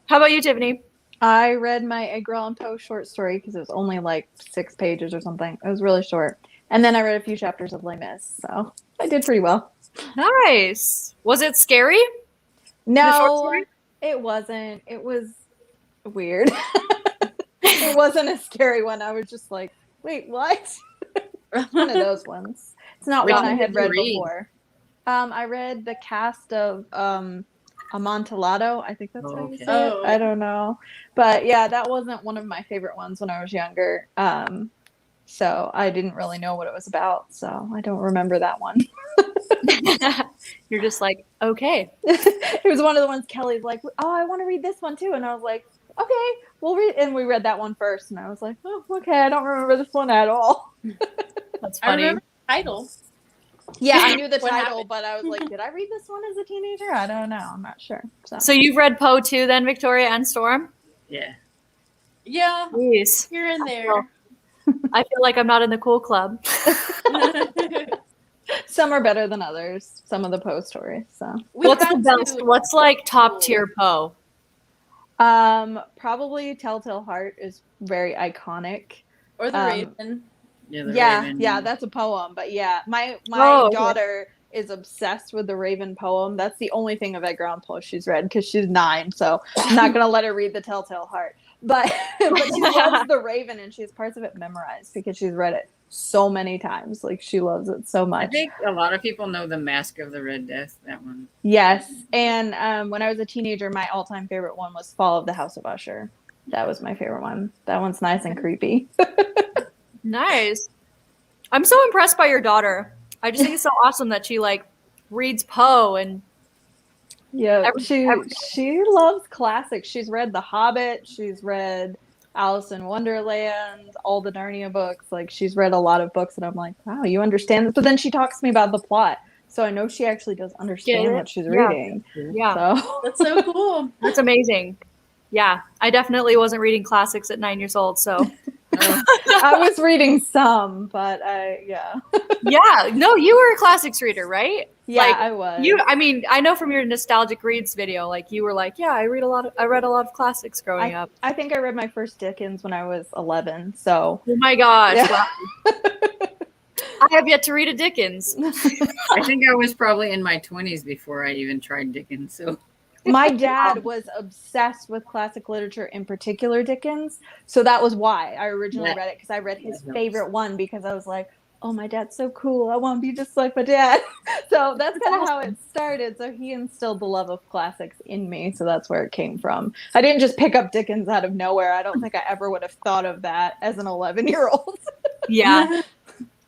How about you, Tiffany? I read my Edgar Allan Poe short story because it was only like 6 pages or something. It was really short. And then I read a few chapters of Les Mis, so I did pretty well. Nice. Was it scary? The short No, story? it wasn't. It was weird. It wasn't a scary one. I was just like, wait, what? One of those ones. It's not Which one I one had did you read read? before. I read the cast of Amontillado. I think that's how you Okay. say it. Oh. I don't know. But yeah, that wasn't one of my favorite ones when I was younger. So I didn't really know what it was about. So I don't remember that one. You're just like, okay. It was one of the ones Kelly's like, oh, I want to read this one too. And I was like, okay, we'll read. And we read that one first. And I was like, oh, okay, I don't remember this one at all. That's I funny. remember the title. Yeah, I knew the What title, happened? but I was like, did I read this one as a teenager? I don't know. I'm not sure. So you've read Poe too, then, Victoria and Storm? Yeah. Yeah, Jeez. here and there. I feel like I'm not in the cool club. Some are better than others. Some of the Poe stories. So What's the best? What's like top tier Poe? probably Telltale Heart is very iconic. Or the Raven. Yeah. The Yeah, Raven. yeah, that's a poem. But yeah, my Oh, okay. daughter is obsessed with the Raven poem. That's the only thing of Edgar Allan Poe she's read because she's 9. So I'm not gonna let her read the Telltale Heart. But she loves the Raven, and she has parts of it memorized because she's read it so many times. Like she loves it so I much. think a lot of people know the Mask of the Red Death. That one. Yes, and when I was a teenager, my all-time favorite one was Fall of the House of Usher. That was my favorite one. That one's nice and creepy. Nice. I'm so impressed by your daughter. I just think it's so awesome that she like reads Poe and Yeah, Every- she loves classics. She's read The Hobbit. She's read Alice in Wonderland, all the Narnia books. Like she's read a lot of books, and I'm like, wow, you understand this. But then she talks to me about the plot, so I know she actually does understand Get it? what she's Yeah. reading. yeah, So That's so cool. that's amazing. Yeah, I definitely wasn't reading classics at 9 years old, so I was reading some, but Yeah. No, you were a classics reader, right? yeah, Like, I was. I mean, I know from your nostalgic reads video, like you were like, yeah, I read a lot of classics growing up. I think I read my first Dickens when I was 11. So. Oh my gosh! Yeah. Wow. I have yet to read a Dickens. I think I was probably in my 20s before I even tried Dickens. So My dad was obsessed with classic literature, in particular Dickens. So that was why I originally read it, because I read his favorite one because I was like, oh, my dad's so cool. I want to be just like my dad. So that's kind of how it started. So he instilled the love of classics in me. So that's where it came from. I didn't just pick up Dickens out of nowhere. I don't think I ever would have thought of that as an 11-year-old. Yeah.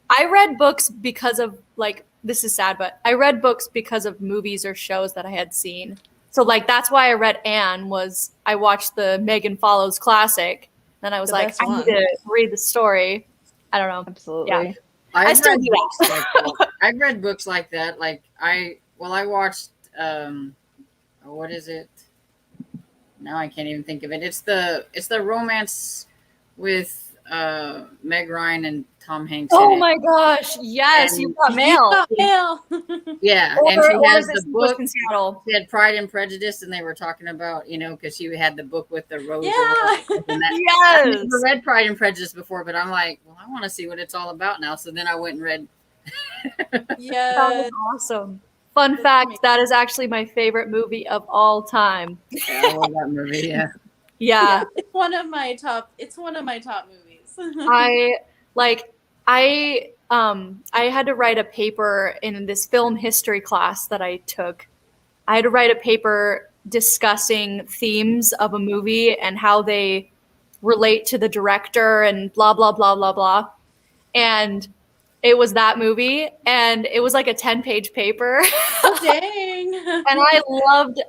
I read books because of, like, this is sad, but I read books because of movies or shows that I had seen. So, like, that's why I read Anne, was I watched the Megan Follows classic. Then I was like, I need to read the story. I don't know. Absolutely. Yeah. I still do that. I've read books like that. Like I watched what is it? Now I can't even think of it. It's the romance with Meg Ryan and Tom Hanks. Oh my gosh! Yes, you got mail. Yeah, or, and she has the book. In Seattle. She had Pride and Prejudice, and they were talking about, because she had the book with the rose. Yeah. I've never read Pride and Prejudice before, but I'm like, well, I want to see what it's all about now. So then I went and read. Yeah, that was awesome. Fun fact: that is actually my favorite movie of all time. Yeah, I love that movie. Yeah. Yeah. It's one of my top movies. I had to write a paper in this film history class that I took. I had to write a paper discussing themes of a movie and how they relate to the director and blah, blah, blah, blah, blah. And it was that movie, and it was like a 10-page paper. Oh, dang. And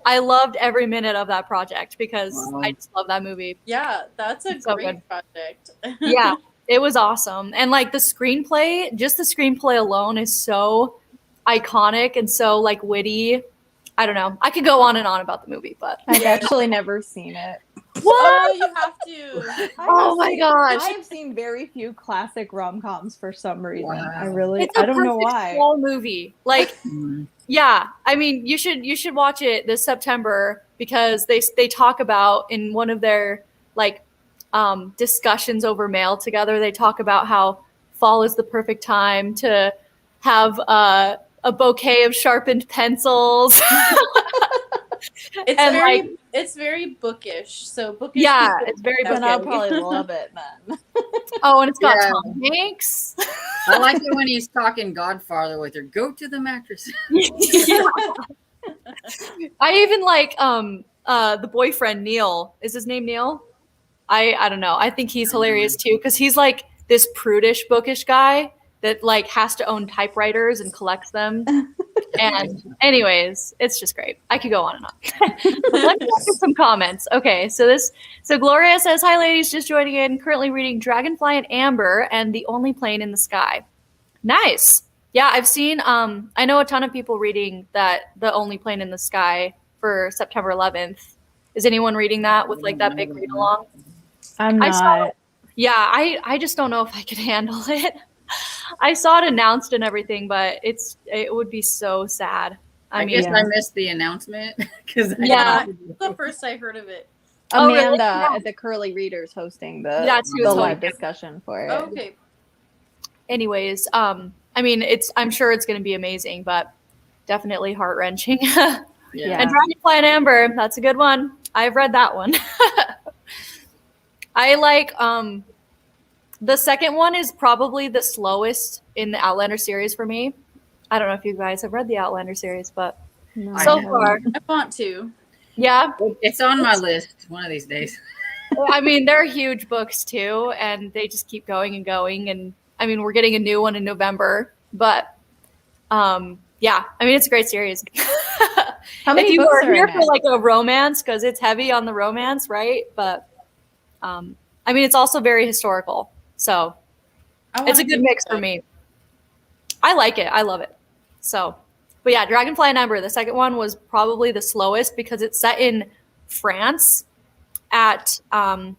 I loved every minute of that project because I just love that movie. Yeah, that's a great project. Yeah, it was awesome. And like the screenplay alone is so iconic and so like witty. I don't know. I could go on and on about the movie, but I've actually never seen it. What? Oh, you have to. Oh my gosh. I've seen very few classic rom-coms for some reason. Wow. I don't know why. Small movie. Like, yeah. I mean, you should watch it this September because they talk about in one of their like discussions over mail together. They talk about how fall is the perfect time to have a bouquet of sharpened pencils. It's very bookish. So bookish. Yeah, it's very bookish. Then I'll probably love it then. Oh, and it's got Tom Hanks. I like it when he's talking Godfather with her. Go to the mattress. I even like the boyfriend Neil. Is his name Neil? I don't know. I think he's hilarious too because he's like this prudish, bookish guy that like has to own typewriters and collects them. And anyways, it's just great. I could go on and on. Let me look at some comments. Okay, so Gloria says, hi ladies, just joining in. Currently reading Dragonfly and Amber and The Only Plane in the Sky. Nice. Yeah, I've seen, I know a ton of people reading that The Only Plane in the Sky for September 11th. Is anyone reading that with like that big read along? I'm not. I just don't know if I could handle it. I saw it announced and everything, but it would be so sad. I mean, guess I missed the announcement because the first I heard of it. Amanda at the Curly Readers hosting the live discussion for it. Okay. Anyways, I mean, I'm sure it's going to be amazing, but definitely heart-wrenching. Yeah. And Dragonfly and Amber, that's a good one. I've read that one. I like the second one is probably the slowest in the Outlander series for me. I don't know if you guys have read the Outlander series, but so far. I want to. Yeah. It's on my list one of these days. I mean, they're huge books too, and they just keep going and going. And I mean, we're getting a new one in November, but yeah, I mean, it's a great series. How many if you books are are here in for like a romance, because it's heavy on the romance, right? But I mean, it's also very historical. So it's a good mix for me. I like it. I love it. So, but yeah, Dragonfly and Amber, the second one was probably the slowest because it's set in France at kind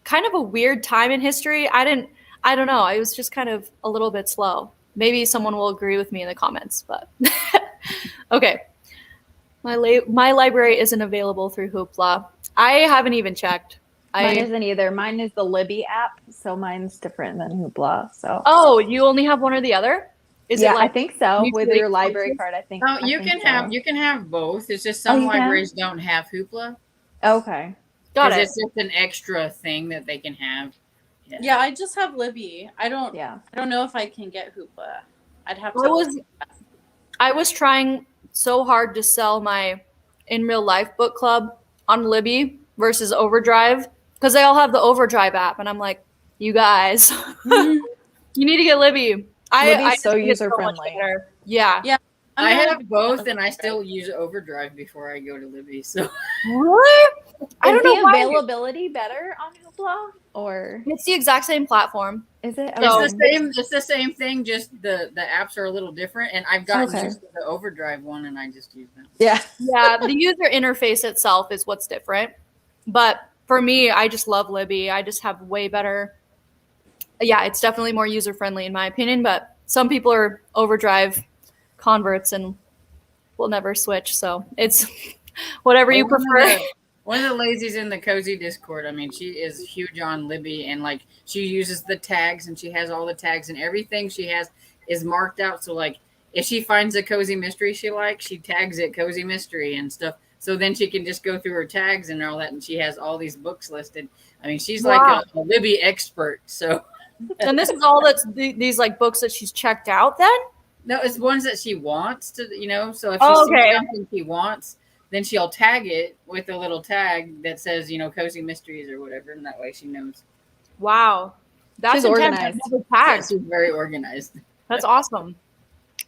kind of a weird time in history. I don't know. I was just kind of a little bit slow. Maybe someone will agree with me in the comments, but okay. My library isn't available through Hoopla. I haven't even checked. Mine isn't either. Mine is the Libby app, so mine's different than Hoopla. So. Oh, you only have one or the other? Is yeah, it like I think so. With your library exclusive? card, I think. Oh, you can have both. It's just some libraries don't have Hoopla. Okay. Got it. It's just an extra thing that they can have. Yeah, I just have Libby. I don't know if I can get Hoopla. I'd have to. I was trying so hard to sell my in real life book club on Libby versus Overdrive because they all have the Overdrive app, and I'm like, you guys, you need to get Libby. Libby's so user friendly. Yeah. Yeah. I have both, and I still use Overdrive before I go to Libby. So what? I don't know the availability better on Hoopla, or it's the exact same platform. Is it? It's the same thing. Just the apps are a little different, and I've gotten just the Overdrive one, and I just use them. Yeah. The user interface itself is what's different, but for me, I just love Libby. I just have way better. Yeah, it's definitely more user friendly in my opinion, but some people are Overdrive converts and will never switch. So it's whatever you prefer. One of the lazies in the Cozy Discord, I mean, she is huge on Libby, and like she uses the tags, and she has all the tags, and everything she has is marked out. So like if she finds a cozy mystery she likes, she tags it cozy mystery and stuff. So then she can just go through her tags and all that, and she has all these books listed. I mean, she's like a Libby expert. So. And this is all that's these like books that she's checked out then? No, it's ones that she wants to, so if she sees something she wants, then she'll tag it with a little tag that says, cozy mysteries or whatever, and that way she knows. Wow. That's organized. She's very organized. That's awesome.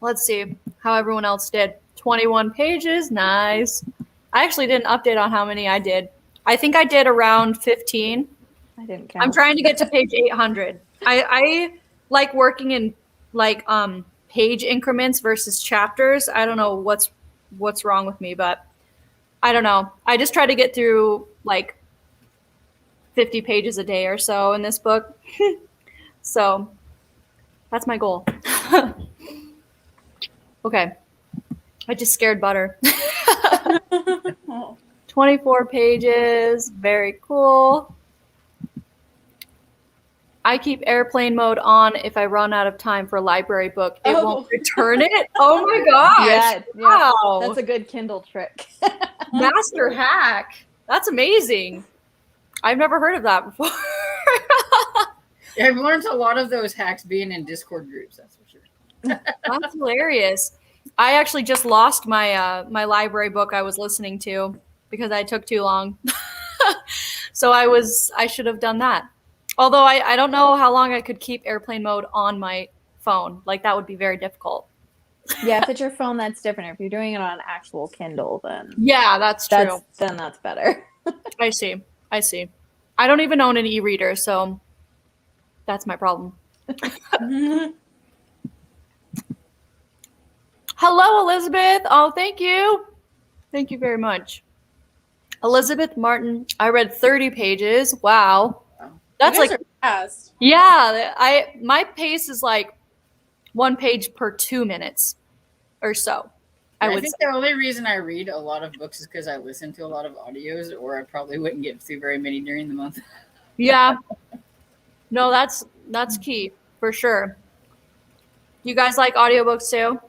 Let's see how everyone else did. 21 pages. Nice. I actually didn't update on how many I did. I think I did around 15. I didn't count. I'm trying to get to page 800. I like working in like page increments versus chapters. I don't know what's wrong with me, but I don't know. I just try to get through like 50 pages a day or so in this book. So that's my goal. Okay. I just scared Butter. 24 pages. Very cool. I keep airplane mode on if I run out of time for a library book. It won't return it. Oh my gosh. Yeah, wow. That's a good Kindle trick. Master hack. That's amazing. I've never heard of that before. I've learned a lot of those hacks being in Discord groups, that's for sure. That's hilarious. I actually just lost my my library book I was listening to because I took too long. So I should have done that. Although I don't know how long I could keep airplane mode on my phone. Like that would be very difficult. Yeah, if it's your phone, that's different. If you're doing it on an actual Kindle, then yeah, that's true. Then that's better. I see. I don't even own an e-reader, so that's my problem. Hello, Elizabeth. Oh, thank you. Thank you very much. Elizabeth Martin. I read 30 pages. Wow. That's like fast. Yeah, my pace is like 1 page per 2 minutes or so. I think the only reason I read a lot of books is because I listen to a lot of audios, or I probably wouldn't get through very many during the month. Yeah. No, that's key for sure. You guys like audiobooks too?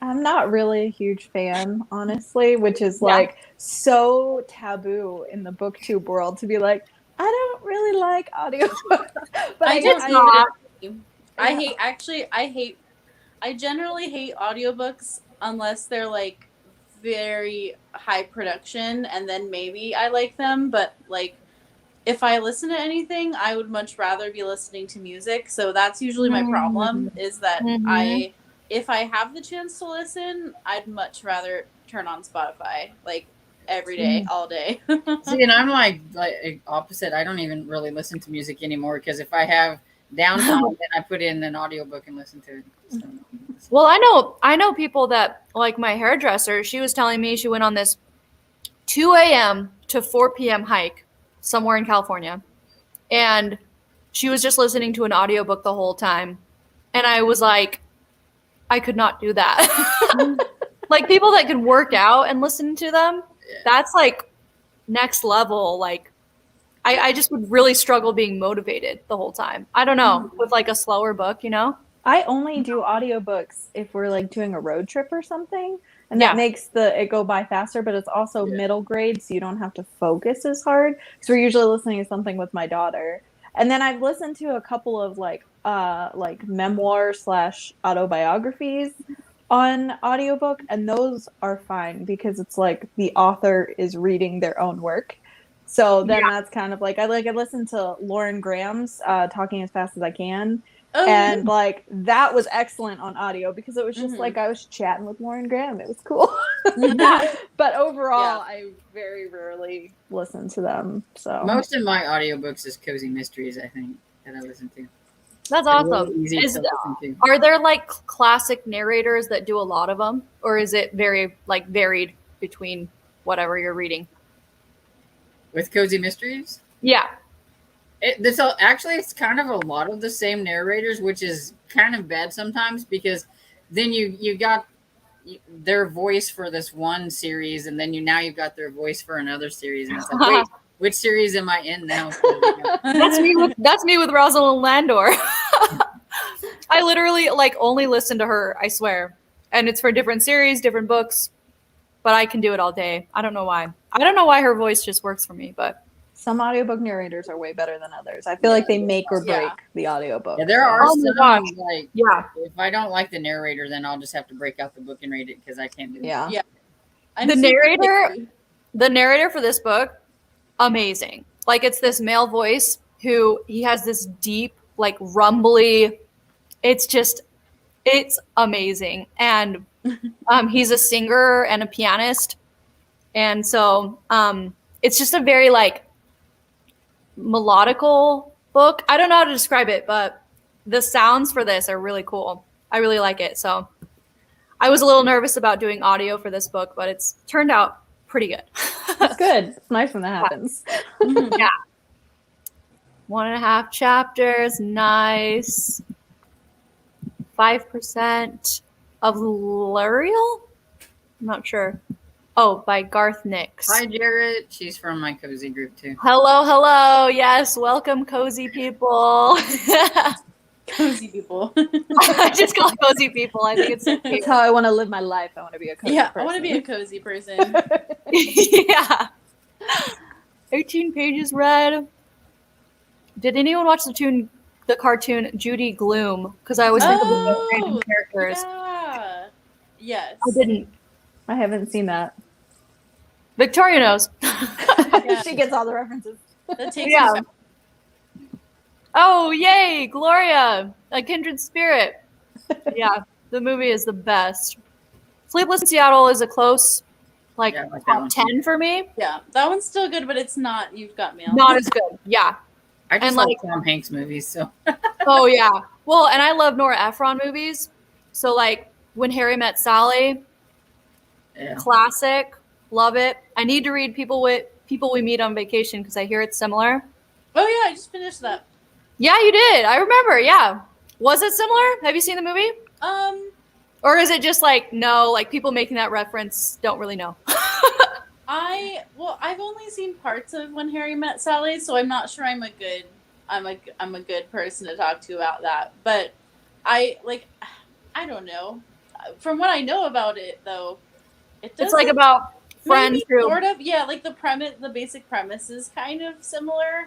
I'm not really a huge fan, honestly, which is like so taboo in the booktube world to be like, I don't really like audiobooks. But I generally hate audiobooks unless they're like very high production, and then maybe I like them, but like if I listen to anything, I would much rather be listening to music. So that's usually my problem, is that if I have the chance to listen, I'd much rather turn on Spotify like every day, all day. See, and I'm like opposite. I don't even really listen to music anymore, because if I have downtime, then I put in an audiobook and listen to it. So. Well, I know people that, like my hairdresser, she was telling me she went on this 2 a.m. to 4 p.m. hike somewhere in California. and she was just listening to an audiobook the whole time. And I was like, I could not do that. Like people that could work out and listen to them, that's like next level. Like I just would really struggle being motivated the whole time. I don't know, with like a slower book, you know? I only do audiobooks if we're like doing a road trip or something. And that makes it go by faster, but it's also middle grade, so you don't have to focus as hard. Because we're usually listening to something with my daughter. And then I've listened to a couple of like memoir / autobiographies on audiobook, and those are fine because it's like the author is reading their own work. So then that's kind of like I listened to Lauren Graham's Talking as Fast as I Can. And like that was excellent on audio because it was just like I was chatting with Lauren Graham. It was cool. But overall, I very rarely listen to them. So most of my audiobooks is cozy mysteries, I think, that I listen to. That's awesome. Are there like classic narrators that do a lot of them, or is it very like varied between whatever you're reading? With cozy mysteries? Yeah. It's kind of a lot of the same narrators, which is kind of bad sometimes because then you got their voice for this one series, and then you've got their voice for another series, and it's like, wait, which series am I in now? That's me with Rosalind Landor. I literally like only listen to her, I swear, and it's for different series, different books, but I can do it all day. I don't know why. I don't know why her voice just works for me, but. Some audiobook narrators are way better than others. I feel like they make or break the audiobook. Yeah, there are some, like, if I don't like the narrator, then I'll just have to break out the book and read it because I can't do it. Yeah. The narrator for this book, amazing. Like, it's this male voice he has this deep, like, rumbly, it's amazing. And he's a singer and a pianist. And so it's just a very, like, melodical book. I don't know how to describe it, but the sounds for this are really cool. I really like it. So I was a little nervous about doing audio for this book, but it's turned out pretty good. It's good. It's nice when that happens. Yeah. 1.5 chapters. Nice. 5% of L'Oreal? I'm not sure. Oh, by Garth Nix. Hi, Jarrett. She's from my cozy group, too. Hello. Yes, welcome, cozy people. Cozy people. I just call it cozy people. I think it's so cute. That's how I want to live my life. I want to be a cozy person. I want to be a cozy person. Yeah. 18 pages read. Did anyone watch the cartoon Judy Gloom? Because I always think of the random characters. Yeah. Yes. I didn't. I haven't seen that. Victoria knows. She gets all the references. That takes me. Oh, yay, Gloria, a kindred spirit. Yeah, the movie is the best. Sleepless in Seattle is a close, like top 10 for me. Yeah, that one's still good, but it's not You've Got Mail. Not as good, yeah. I just like Tom Hanks movies, so. Oh, yeah. Well, and I love Nora Ephron movies. So, like, When Harry Met Sally, classic, love it. I need to read People We Meet on Vacation because I hear it's similar. Oh yeah, I just finished that. Yeah, you did. I remember. Yeah, was it similar? Have you seen the movie? Or is it just like no? Like people making that reference don't really know. I've only seen parts of When Harry Met Sally, so I'm not sure I'm a good person to talk to about that. But I don't know. From what I know about it, though. It's like about friends who sort of like the basic premise is kind of similar.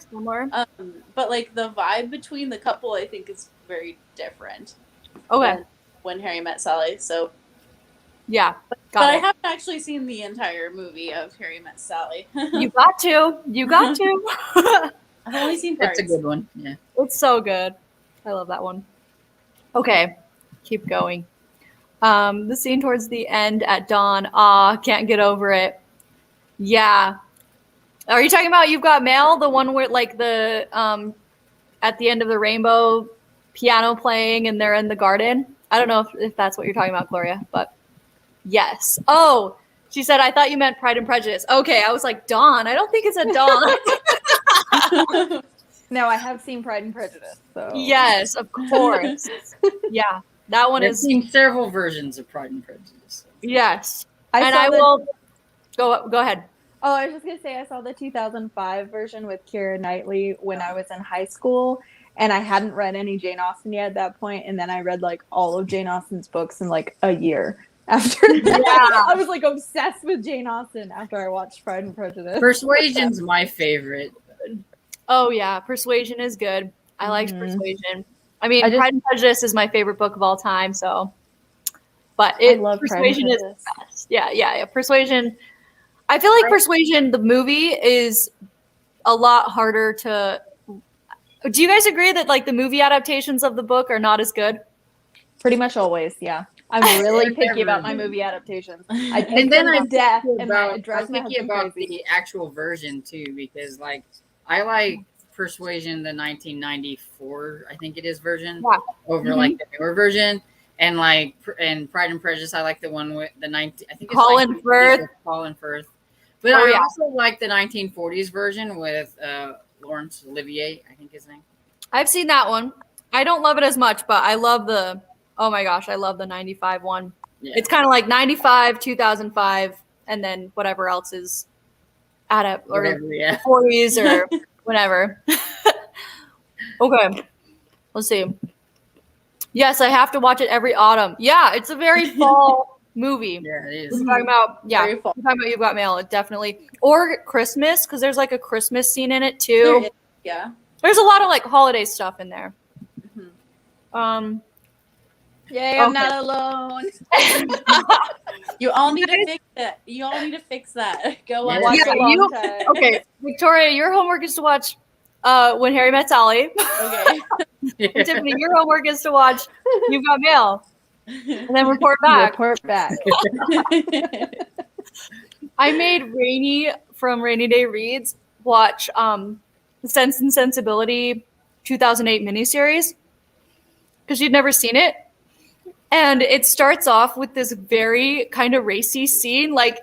But like the vibe between the couple I think is very different. Okay. When Harry Met Sally, so yeah. But I haven't actually seen the entire movie of Harry Met Sally. You got to. I've only seen parts. That's a good one. Yeah. It's so good. I love that one. Okay. Keep going. The scene towards the end at dawn. Can't get over it. Yeah. Are you talking about You've Got Mail? The one where like the at the end of the rainbow piano playing and they're in the garden? I don't know if that's what you're talking about, Gloria, but yes. Oh, she said, I thought you meant Pride and Prejudice. Okay, I was like, Dawn. I don't think it's a Dawn. Now I have seen Pride and Prejudice, so Yes, of course. Yeah, that one I've is seen several versions of Pride and Prejudice. yes. I And saw I the- will go ahead. Oh, I was just gonna say I saw the 2005 version with Keira Knightley when I was in high school, and I hadn't read any Jane Austen yet at that point, and then I read like all of Jane Austen's books in like a year after that. Yeah. I was like obsessed with Jane Austen after I watched Pride and Prejudice. Persuasion's my favorite. Oh yeah, Persuasion is good. I liked Mhm. Persuasion. I mean, I just- Pride and Prejudice is my favorite book of all time. So, but I love Pride and Persuasion is Prejudice. the best. Yeah. Persuasion. I feel like Persuasion, the movie, is a lot harder to. Do you guys agree that like the movie adaptations of the book are not as good? Pretty much always, yeah. I'm really They're picky about my never- movie adaptations. I And pick then them I'm to death, picky and about, it drives I'm my picky husband about crazy. the actual version too, because like I like Persuasion, the 1994, I think it is version, Yeah. over Mhm. like the newer version, and like and Pride and Prejudice, I like the one with the 19. I think it's Colin 1950s Firth. with Colin Firth, but Oh, I yeah. also like the 1940s version with Laurence Olivier, I think his name. I've seen that one. I don't love it as much, but I love the. Oh my gosh, I love the 95 one. Yeah. It's kind of like 95, 2005, and then whatever else is or Whatever, yeah. 40s or whatever. Okay, let's see. Yes, I have to watch it every autumn. Yeah, it's a very fall movie. Yeah, it We're is. talking about Very fall. we're talking about You've Got Mail. It definitely or Christmas because there's like a Christmas scene in it There too. is- yeah. There's a lot of like holiday stuff in there. Mhm. Yay, I'm Okay. not alone. You all need to fix it. You all need to fix that. Go on. Yeah. Watch Yeah, a long you- time. Okay, Victoria, your homework is to watch When Harry Met Sally. Okay. And Tiffany, your homework is to watch You've Got Mail and then report back. Report back. I made Rainy from Rainy Day Reads watch the Sense and Sensibility 2008 miniseries because she'd never seen it. And it starts off with this very kind of racy scene. Like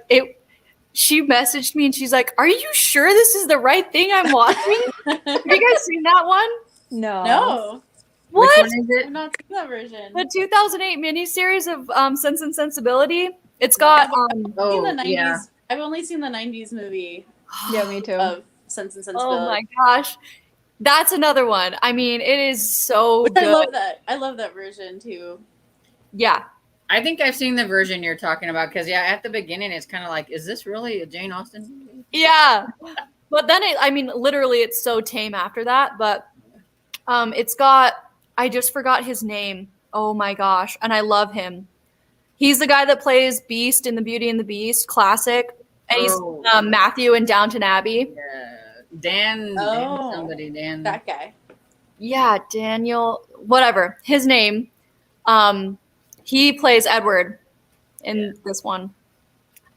she messaged me and she's like, "Are you sure this is the right thing I'm watching?" Have you guys seen that one? No. No, What? Which one is I've it? not seen that version. The 2008 miniseries of Sense and Sensibility. It's got I've seen Oh, the 90s. yeah. I've only seen the 90s movie Yeah, me too. of Sense and Sensibility. oh my gosh. That's another one. I mean, it is so Which good. I love that. I love that version too. Yeah. I think I've seen the version you're talking about because yeah, at the beginning it's kind of like, is this really a Jane Austen movie? Yeah. But then literally it's so tame after that, but it's got I just forgot his name. Oh my gosh, and I love him. He's the guy that plays Beast in The Beauty and the Beast classic, and he's Oh. Matthew in Downton Abbey. Dan Oh. somebody, Dan. That guy. Yeah, Daniel, whatever his name. He plays Edward in this one,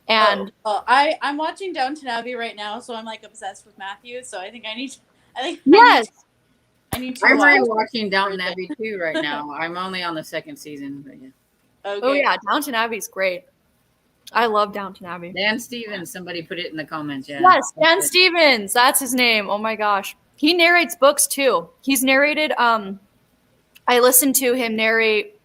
and I'm watching Downton Abbey right now, so I'm like obsessed with Matthew. So I think I need. yes, I need to I'm watch. watching Downton Abbey too right now. I'm only on the second season. But yeah. Okay. oh yeah, Downton Abbey's great. I love Downton Abbey. Dan Stevens, somebody put it in the comments. Yeah. Yes, Dan Stevens. That's his name. Oh my gosh. He narrates books too. He's narrated I listened to him narrate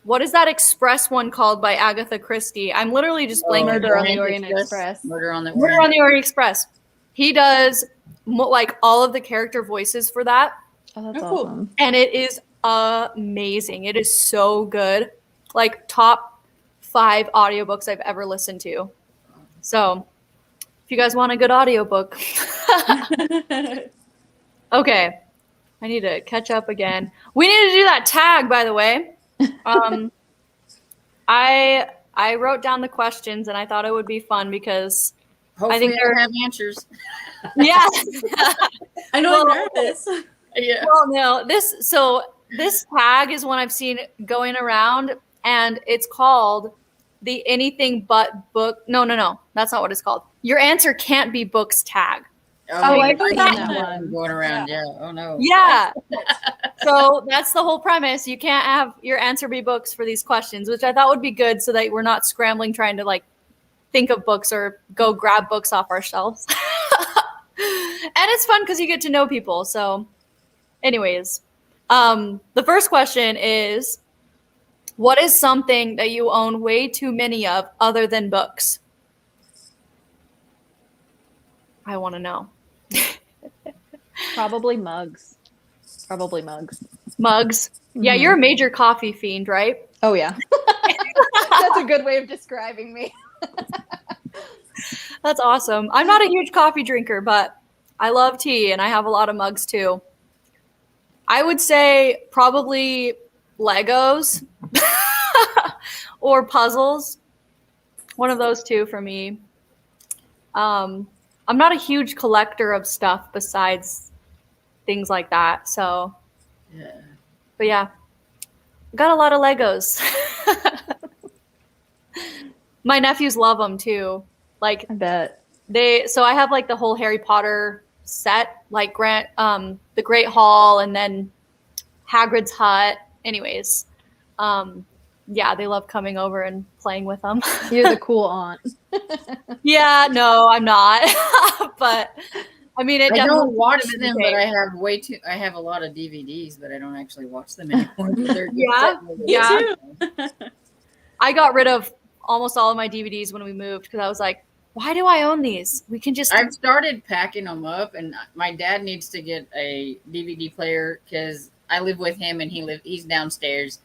what is that Express one called by Agatha Christie? I'm literally just blanking. Murder on the Orient Express. Murder on the Murder on the Orient Express. He does like all of the character voices for that, Oh, that's Oh, cool. awesome. and it is amazing. It is so good. Like top 5 audiobooks I've ever listened to. So, if you guys want a good audiobook. Okay. I need to catch up again. We need to do that tag, by the way. I wrote down the questions and I thought it would be fun because Hopefully I think I they're have answers. yeah. I know Well, I'm nervous. Yeah. Well, no, this tag is one I've seen going around, and it's called the anything but book. No, that's not what it's called. Your answer can't be books tag. Oh, I've I seen got that one one. going around. Yeah. Oh no. Yeah. So that's the whole premise. You can't have your answer be books for these questions, which I thought would be good so that we're not scrambling trying to like think of books or go grab books off our shelves. it's fun because you get to know people. So, anyways, the first question is, what is something that you own way too many of other than books? I want to know. Probably mugs. Probably mugs. Mugs. Yeah, you're a major coffee fiend, right? Oh, yeah. That's a good way of describing me. That's awesome. I'm not a huge coffee drinker, but I love tea and I have a lot of mugs too. I would say probably Legos or puzzles. One of those two for me. I'm not a huge collector of stuff besides things like that. So, but yeah, got a lot of Legos. My nephews love them too. Like, I bet. So I have like the whole Harry Potter set, like the Great Hall and then Hagrid's hut. Anyways, yeah, they love coming over and playing with them. You're the cool aunt. Yeah, no, I'm not. But I mean, I don't watch them, but I have a lot of DVDs, but I don't actually watch them anymore. Yeah. I got rid of almost all of my DVDs when we moved because I was like, why do I own these? We can just. I've started packing them up, and my dad needs to get a DVD player because I live with him, and he's downstairs,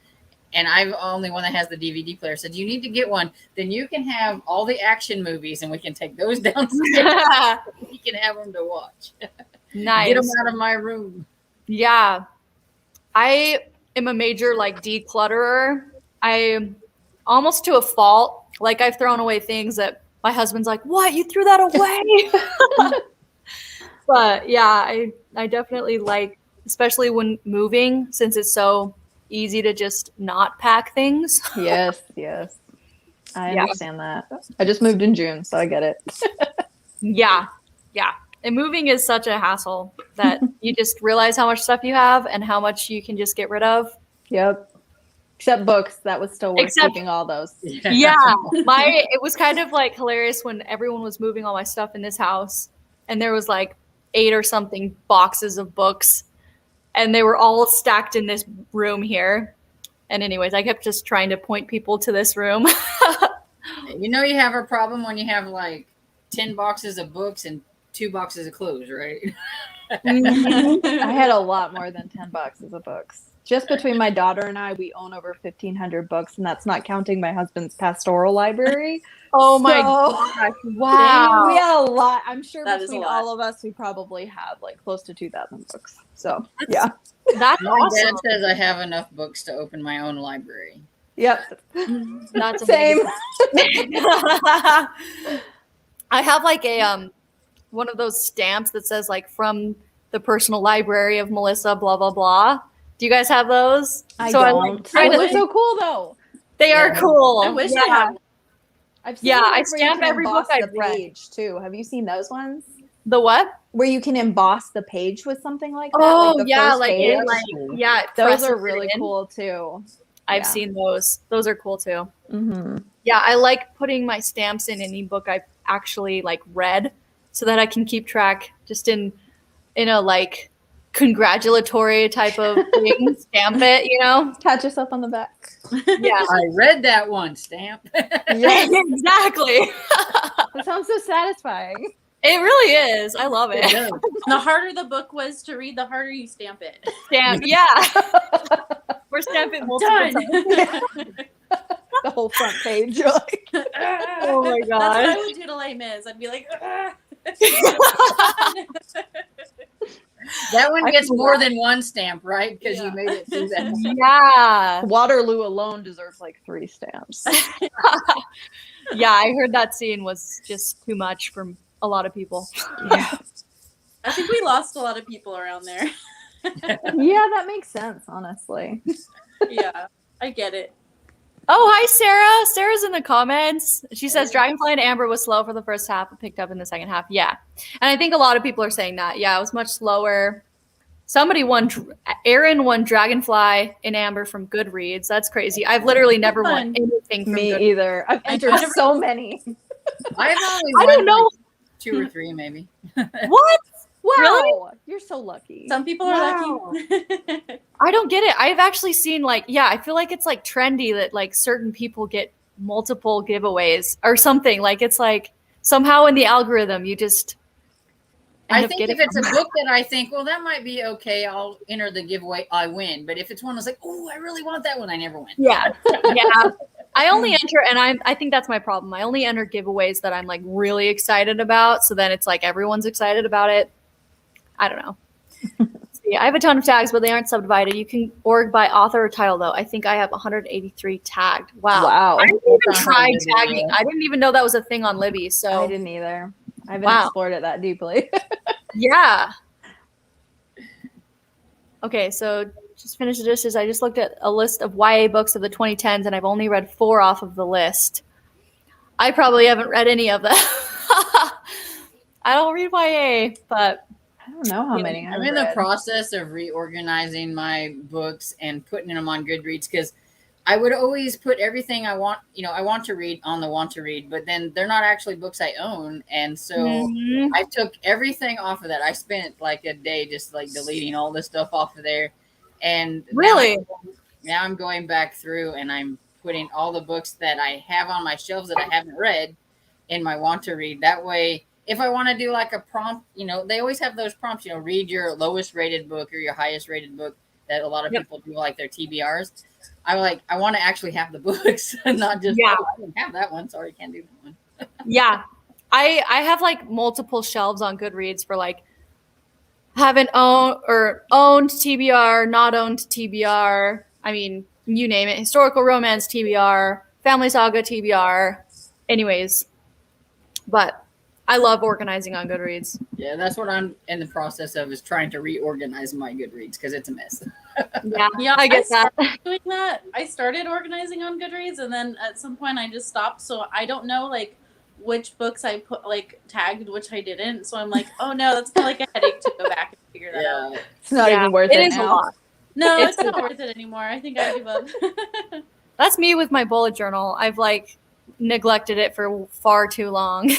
and I'm the only one that has the DVD player. So you need to get one. Then you can have all the action movies, and we can take those downstairs. You can have them to watch. Nice. Get them out of my room. Yeah, I am a major like declutterer. I almost to a fault. Like I've thrown away things that my husband's like, "What? You threw that away?" But yeah, I definitely like, especially when moving, since it's so easy to just not pack things. Yes. I understand that. I just moved in June, so I get it. Yeah. And moving is such a hassle that you just realize how much stuff you have and how much you can just get rid of. Yep. Except books. That was still worth keeping all those. Yeah. It was kind of like hilarious when everyone was moving all my stuff in this house and there was like 8 or something boxes of books and they were all stacked in this room here. And anyways, I kept just trying to point people to this room. You know, you have a problem when you have like 10 boxes of books and 2 boxes of clothes, right? I had a lot more than 10 boxes of books. Just between my daughter and I, we own over 1,500 books, and that's not counting my husband's pastoral library. Oh my gosh. Wow. We had a lot. I'm sure That is between a lot. all of us, we probably have like close to 2,000 books. So, yeah. That's My awesome. dad says I have enough books to open my own library. Yep. That's Same. I have like a one of those stamps that says like from the personal library of Melissa, blah blah blah. Do you guys have those? I So don't. They're so cool, though. They are cool. I wish I had. I've seen Yeah, like, I where you stamp can every book emboss I've the read. page too. Have you seen those ones? The what? Where you can emboss the page with something like that. Oh like the yeah, first like page. it Those presses are it really in. cool too. I've seen those. Those are cool too. Mm-hmm. Yeah, I like putting my stamps in any book I've actually like read, so that I can keep track just in a like congratulatory type of thing. Stamp it, you know? Pat yourself on the back. Yeah. I read that one, stamp. Yes. Exactly. That sounds so satisfying. It really is. I love it. The harder the book was to read, the harder you stamp it. Stamp, yeah. We're stamping multiple times. Done. The whole front page. You're like, Oh my That's what I gosh. would do to Les Mis. I'd be like, That one I gets feel more that. than one stamp, right? Because you made it through that. Yeah. Waterloo alone deserves like 3 stamps. Yeah, I heard that scene was just too much for a lot of people. Yeah. I think we lost a lot of people around there. Yeah, that makes sense, honestly. Yeah, I get it. Oh, hi, Sarah. Sarah's in the comments. She says Dragonfly and Amber was slow for the first half, but picked up in the second half. Yeah. And I think a lot of people are saying that. Yeah, it was much slower. Aaron won Dragonfly and Amber from Goodreads. That's crazy. I've literally never won Fun. anything from Me Goodreads. either. I've entered so many. I've only I won don't know. like 2 or 3, maybe. What? Wow, you're so lucky. Some people are lucky. I don't get it. I've actually seen like, yeah, I feel like it's like trendy that like certain people get multiple giveaways or something. Like it's like somehow in the algorithm you just I think if it's a book that I think, well, that might be okay, I'll enter the giveaway, I win. But if it's one that's like, oh, I really want that one, I never win. Yeah. Yeah. I only enter, and I think that's my problem. I only enter giveaways that I'm like really excited about. So then it's like everyone's excited about it. I don't know. See, I have a ton of tags, but they aren't subdivided. You can org by author or title, though. I think I have 183 tagged. Wow. I didn't even try tagging. I didn't even know that was a thing on Libby. So I didn't either. I haven't explored it that deeply. Yeah. Okay, so just finish the dishes. I just looked at a list of YA books of the 2010s, and I've only read 4 off of the list. I probably haven't read any of them. I don't read YA, but I don't know how many. I'm in the process of reorganizing my books and putting them on Goodreads because I would always put everything I want, I want to read on the want to read, but then they're not actually books I own. And so I took everything off of that. I spent like a day just like deleting all this stuff off of there. And really, now I'm going back through and I'm putting all the books that I have on my shelves that I haven't read in my want to read. That way, if I want to do like a prompt, they always have those prompts, read your lowest rated book or your highest rated book that a lot of people do like their TBRs. I want to actually have the books and not just, I didn't have that one. Sorry, can't do that one. Yeah. I have like multiple shelves on Goodreads for like haven't owned or owned TBR, not owned TBR. I mean, you name it. Historical romance TBR, family saga TBR. Anyways, but I love organizing on Goodreads. Yeah, that's what I'm in the process of, is trying to reorganize my Goodreads because it's a mess. Yeah, I get that. Doing that. I started organizing on Goodreads, and then at some point I just stopped. So I don't know like which books I put like tagged, which I didn't. So I'm like, oh no, that's kind of like a headache to go back and figure that out. It's not even worth it. It is a lot. No, it's not worth it anymore. I think I give up. That's me with my bullet journal. I've like neglected it for far too long.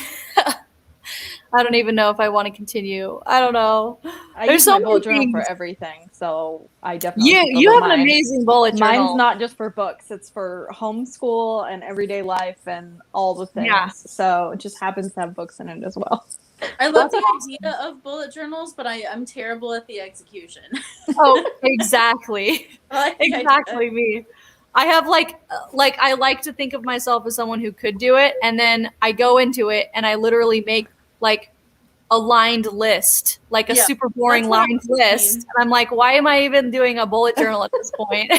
I don't even know if I want to continue. I don't know. I use my bullet journal for everything, so I definitely. You have an amazing bullet journal. Mine's not just for books; it's for homeschool and everyday life and all the things. Yeah. So it just happens to have books in it as well. I love the idea of bullet journals, but I'm terrible at the execution. Oh, exactly. Exactly me. I have like I like to think of myself as someone who could do it, and then I go into it and I literally make like a lined list, like a super boring lined list. And I'm like, why am I even doing a bullet journal at this point?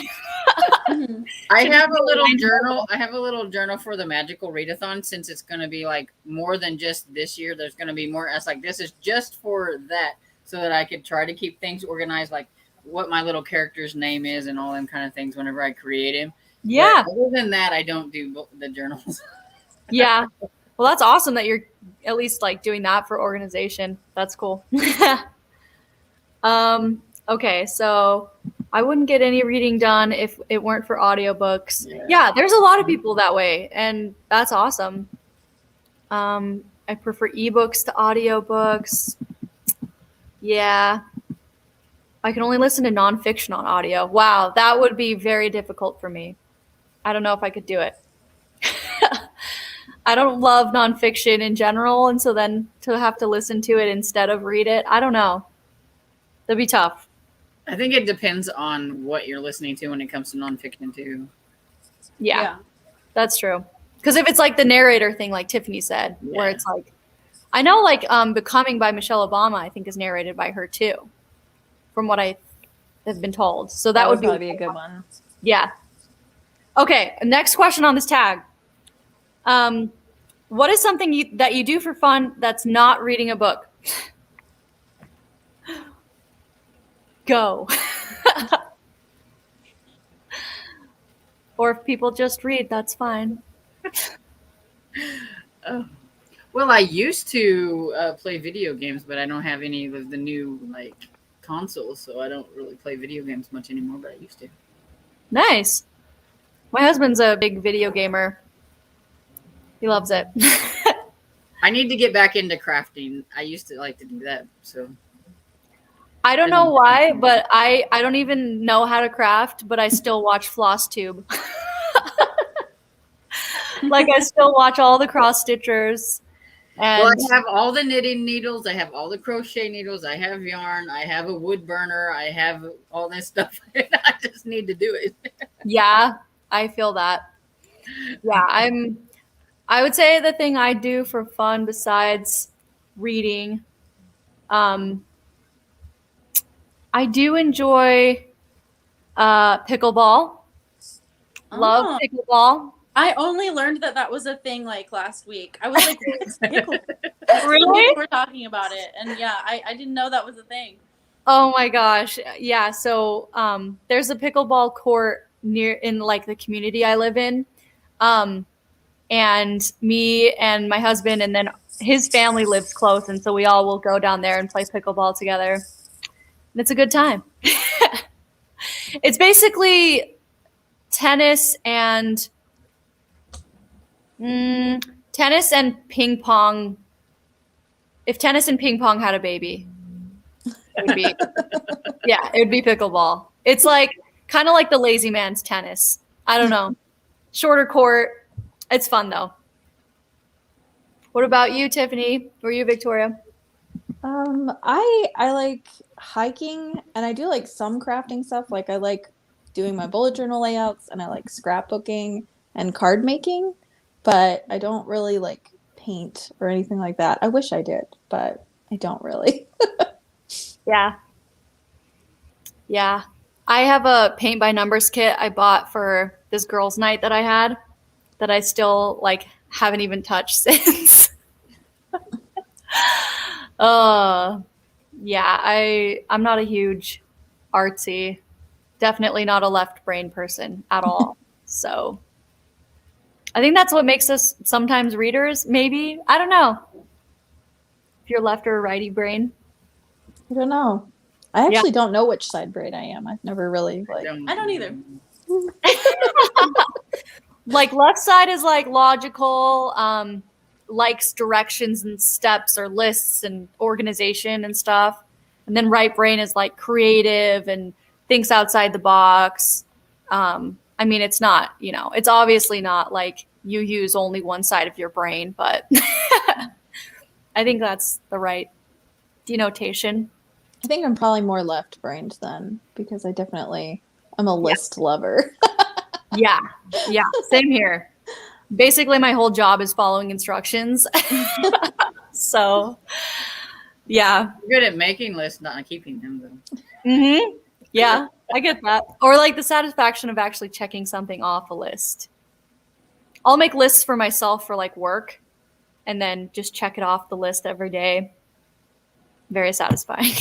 I have a little journal. I have a little journal for the Magical Readathon, since it's going to be like more than just this year. There's going to be more. It's like, this is just for that, so that I could try to keep things organized, like what my little character's name is and all them kind of things whenever I create him. Yeah. But other than that, I don't do the journals. Yeah. Well, that's awesome that you're at least like doing that for organization. That's cool. Okay, so I wouldn't get any reading done if it weren't for audiobooks. Yeah, there's a lot of people that way, and that's awesome. I prefer ebooks to audiobooks. Yeah. I can only listen to nonfiction on audio. Wow, that would be very difficult for me. I don't know if I could do it. I don't love nonfiction in general, and so then to have to listen to it instead of read it, I don't know. That'd be tough. I think it depends on what you're listening to when it comes to nonfiction too. Yeah. That's true. Because if it's like the narrator thing, like Tiffany said, where it's like, I know like Becoming by Michelle Obama, I think is narrated by her too, from what I have been told. So that would probably be a good one. Yeah. Okay. Next question on this tag. What is something that you do for fun that's not reading a book? Go. Or if people just read, that's fine. Well, I used to play video games, but I don't have any of the new like consoles, so I don't really play video games much anymore, but I used to. Nice. My husband's a big video gamer. He loves it. I need to get back into crafting. I used to like to do that, so. I don't know why, but I don't even know how to craft, but I still watch FlossTube. Like I still watch all the cross stitchers. And Well, I have all the knitting needles. I have all the crochet needles. I have yarn. I have a wood burner. I have all this stuff. I just need to do it. yeah, I feel that. Yeah, I would say the thing I do for fun besides reading, I do enjoy pickleball. Love Oh. pickleball. I only learned that was a thing like last week. I was like, what's pickleball? Really? We're talking about it, and yeah, I didn't know that was a thing. Oh my gosh. Yeah, so there's a pickleball court near in like the community I live in. And me and my husband and then his family lives close, and so we all will go down there and play pickleball together. And it's a good time. It's basically tennis and ping pong. If tennis and ping pong had a baby, it would be it would be pickleball. It's like kind of like the lazy man's tennis. I don't know. Shorter court. It's fun though. What about you, Tiffany? Or you, Victoria? I like hiking, and I do like some crafting stuff. Like I like doing my bullet journal layouts, and I like scrapbooking and card making, but I don't really like paint or anything like that. I wish I did, but I don't really. Yeah. Yeah. I have a paint by numbers kit I bought for this girls' night that I had that I still like haven't even touched since. Yeah, I'm not a huge artsy, definitely not a left brain person at all. So I think that's what makes us sometimes readers, maybe. I don't know. If you're left or righty brain. I don't know. I actually don't know which side brain I am. I've never really like. I don't either. Like left side is like logical, likes directions and steps or lists and organization and stuff. And then right brain is like creative and thinks outside the box. I mean, it's not, it's obviously not like you use only one side of your brain, but I think that's the right denotation. I think I'm probably more left-brained then, because I definitely am a list lover. Yeah, same here. Basically, my whole job is following instructions. So, yeah. You're good at making lists, not keeping them, though. Mm-hmm. Yeah, I get that. Or like the satisfaction of actually checking something off a list. I'll make lists for myself for like work and then just check it off the list every day. Very satisfying.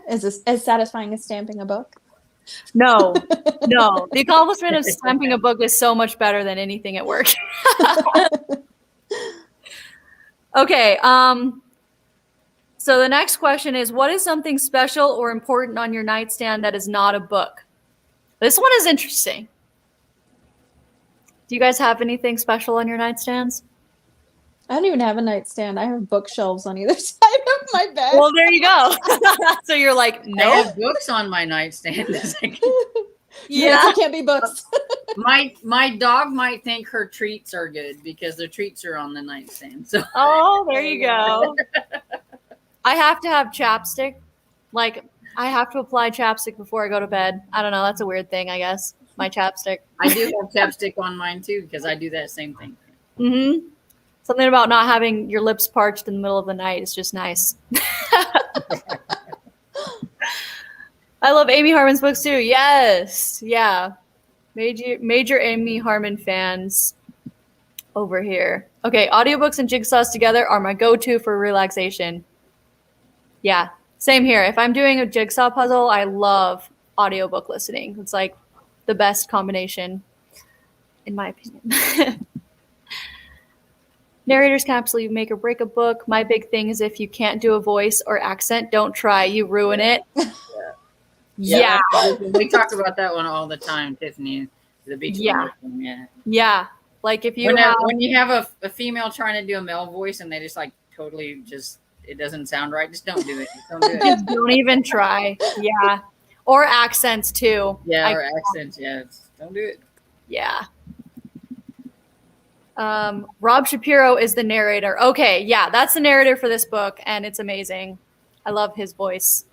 Is this as satisfying as stamping a book? No. The accomplishment of stamping a book is so much better than anything at work. Okay. So the next question is, what is something special or important on your nightstand that is not a book? This one is interesting. Do you guys have anything special on your nightstands? I don't even have a nightstand. I have bookshelves on either side of my bed. Well, there you go. So you're like, I no. have books on my nightstand. Yeah, it can't be books. My dog might think her treats are good because the treats are on the nightstand. So Oh, there you go. I have to have chapstick. Like, I have to apply chapstick before I go to bed. I don't know. That's a weird thing, I guess. My chapstick. I do have chapstick on mine too because I do that same thing. Mm-hmm. Something about not having your lips parched in the middle of the night is just nice. I love Amy Harmon's books too. Yes. Yeah. Major Amy Harmon fans over here. Okay, audiobooks and jigsaws together are my go-to for relaxation. Yeah, same here. If I'm doing a jigsaw puzzle, I love audiobook listening. It's like the best combination, in my opinion. Narrator's capsule, you make or break a book. My big thing is if you can't do a voice or accent, don't try. You ruin it. Yeah. We talk about that one all the time, Tiffany. The beach. Yeah. Yeah. Yeah. Like if you when you have a female trying to do a male voice and they just like totally just it doesn't sound right, just don't do it. Just don't do it. Just don't even try. Yeah. Or accents too. Yeah, or accents. Yeah, don't do it. Yeah. Rob Shapiro is the narrator. Okay, yeah, that's the narrator for this book, and it's amazing. I love his voice.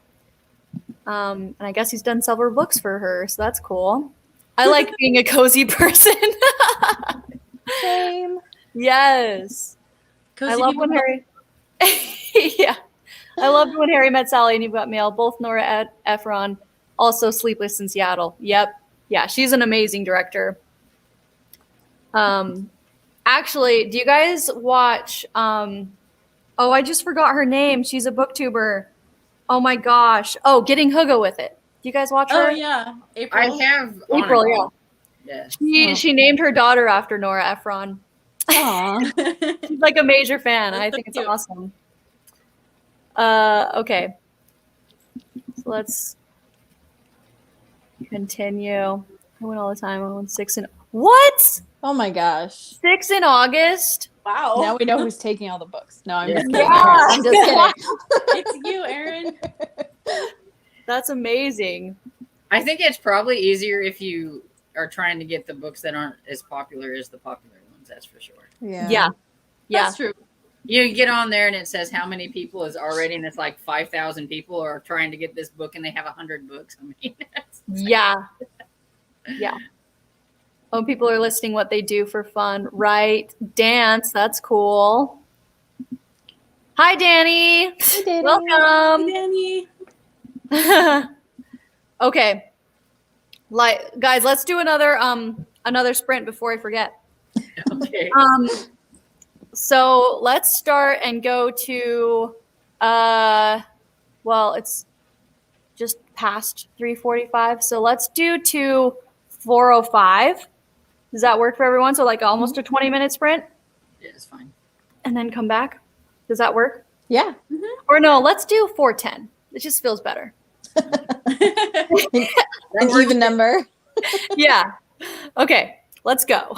And I guess he's done several books for her, so that's cool. I like being a cozy person. Same. Yes. Cozy I love people when Harry. Yeah. I loved when Harry met Sally and You've Got Mail. Both Nora Ephron, also Sleepless in Seattle. Yep. Yeah, she's an amazing director. Actually, do you guys watch oh, I just forgot her name. She's a booktuber. Oh my gosh. Oh, Getting Hooga with It. Do you guys watch her? Oh yeah, I April. have April, on yeah. Yeah. She named her daughter after Nora Ephron. Aw. She's like a major fan. That's I so think it's cute. awesome. Okay. So let's continue. I went all the time. I went 6 in what? Oh my gosh. 6 in August? Wow. Now we know who's taking all the books. No, I'm just Yeah. kidding. Yeah. I'm just kidding. It's you, Erin. That's amazing. I think it's probably easier if you are trying to get the books that aren't as popular as the popular ones. That's for sure. Yeah. Yeah. Yeah. That's true. You get on there and it says how many people is already, and it's like 5,000 people are trying to get this book, and they have 100 books. I mean, Yeah. Yeah. Oh, people are listing what they do for fun. Right. Dance. That's cool. Hi, Danny. Hey, Danny. Welcome. Danny. Okay. Guys, let's do another sprint before I forget. okay. So let's start and go to well, it's just past 3:45. So let's do to 4:05. Does that work for everyone? So like almost a 20-minute sprint Yeah, it's fine. and then come back. Does that work? Yeah. Or no, let's do 4:10. It just feels better. An even number. Yeah. Okay, let's go.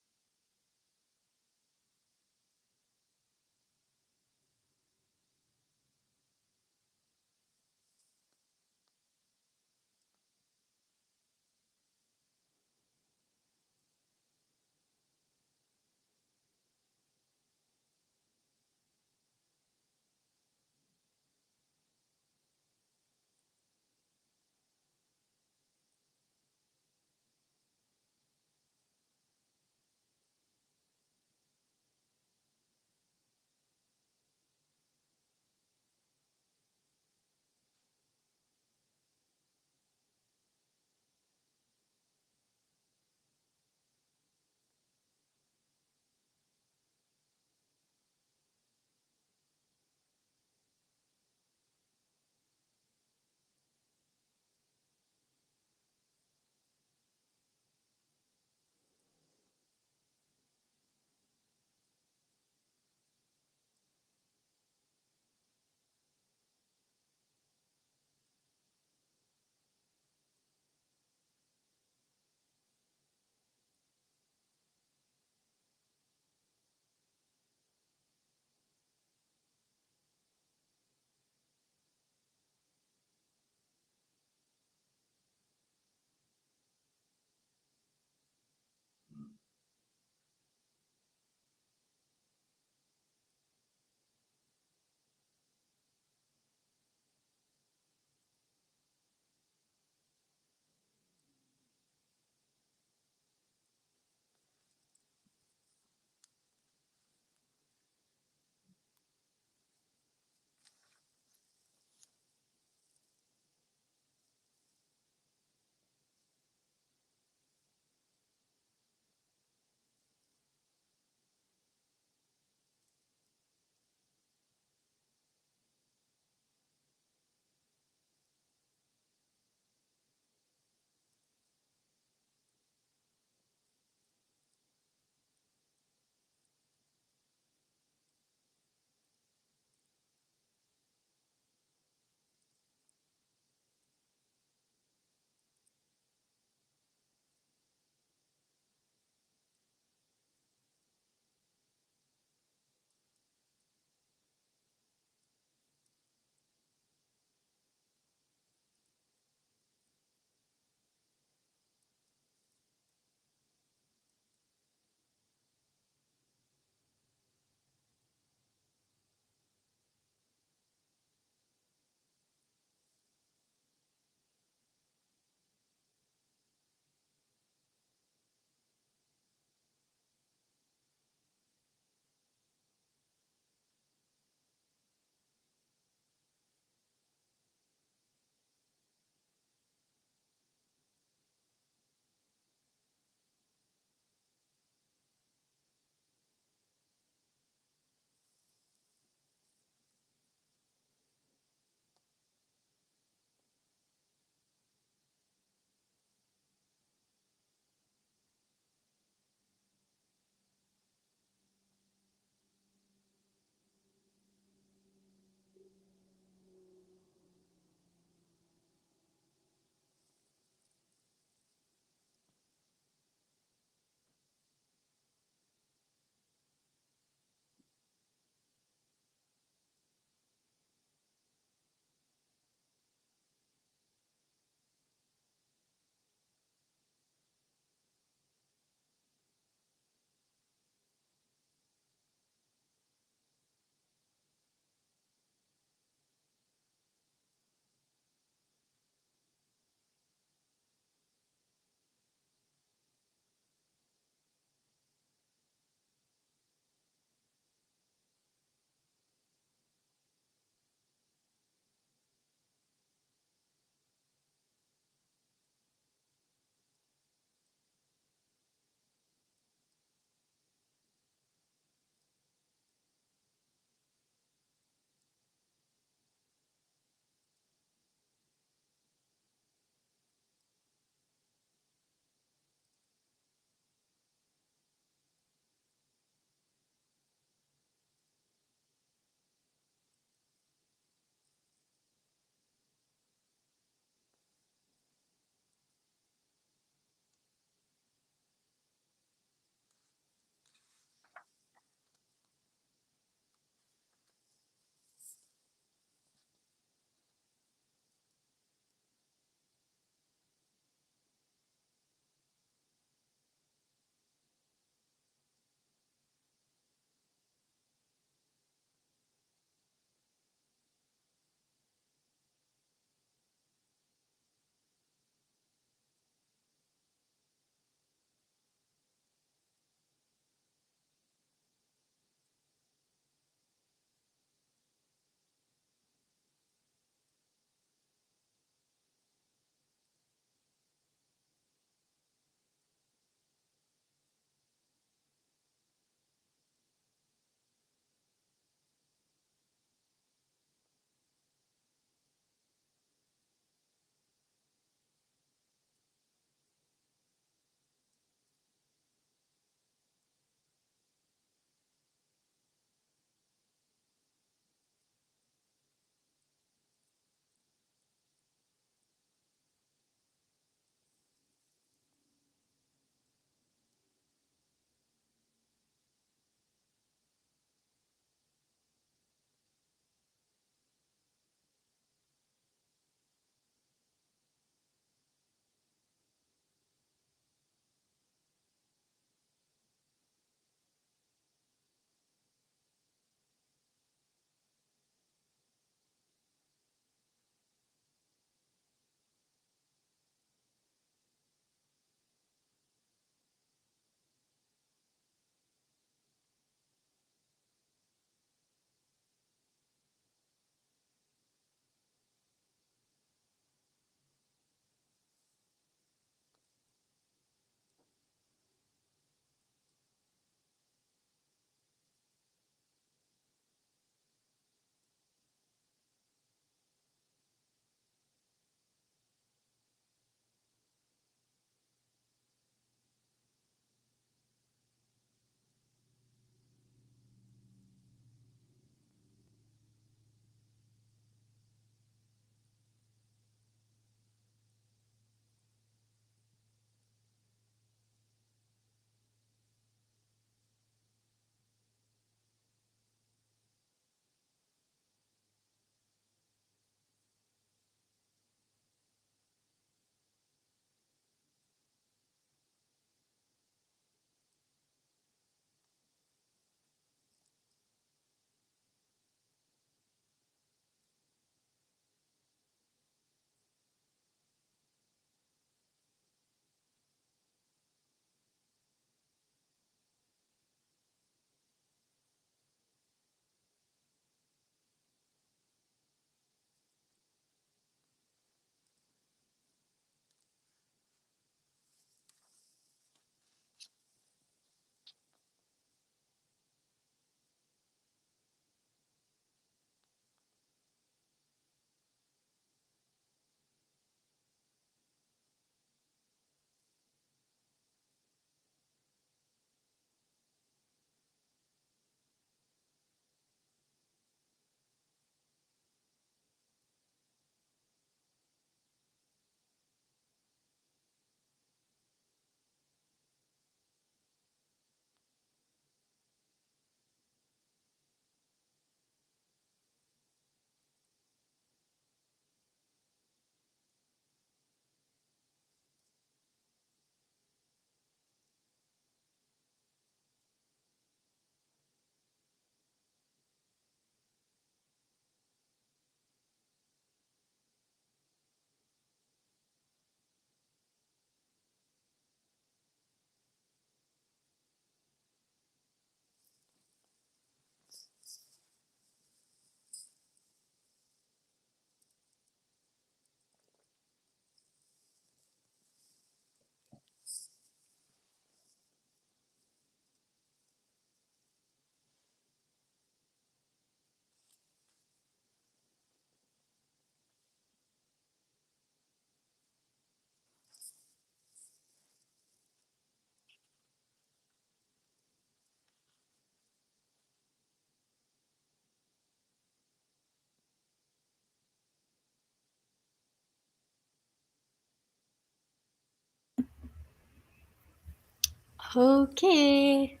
Okay.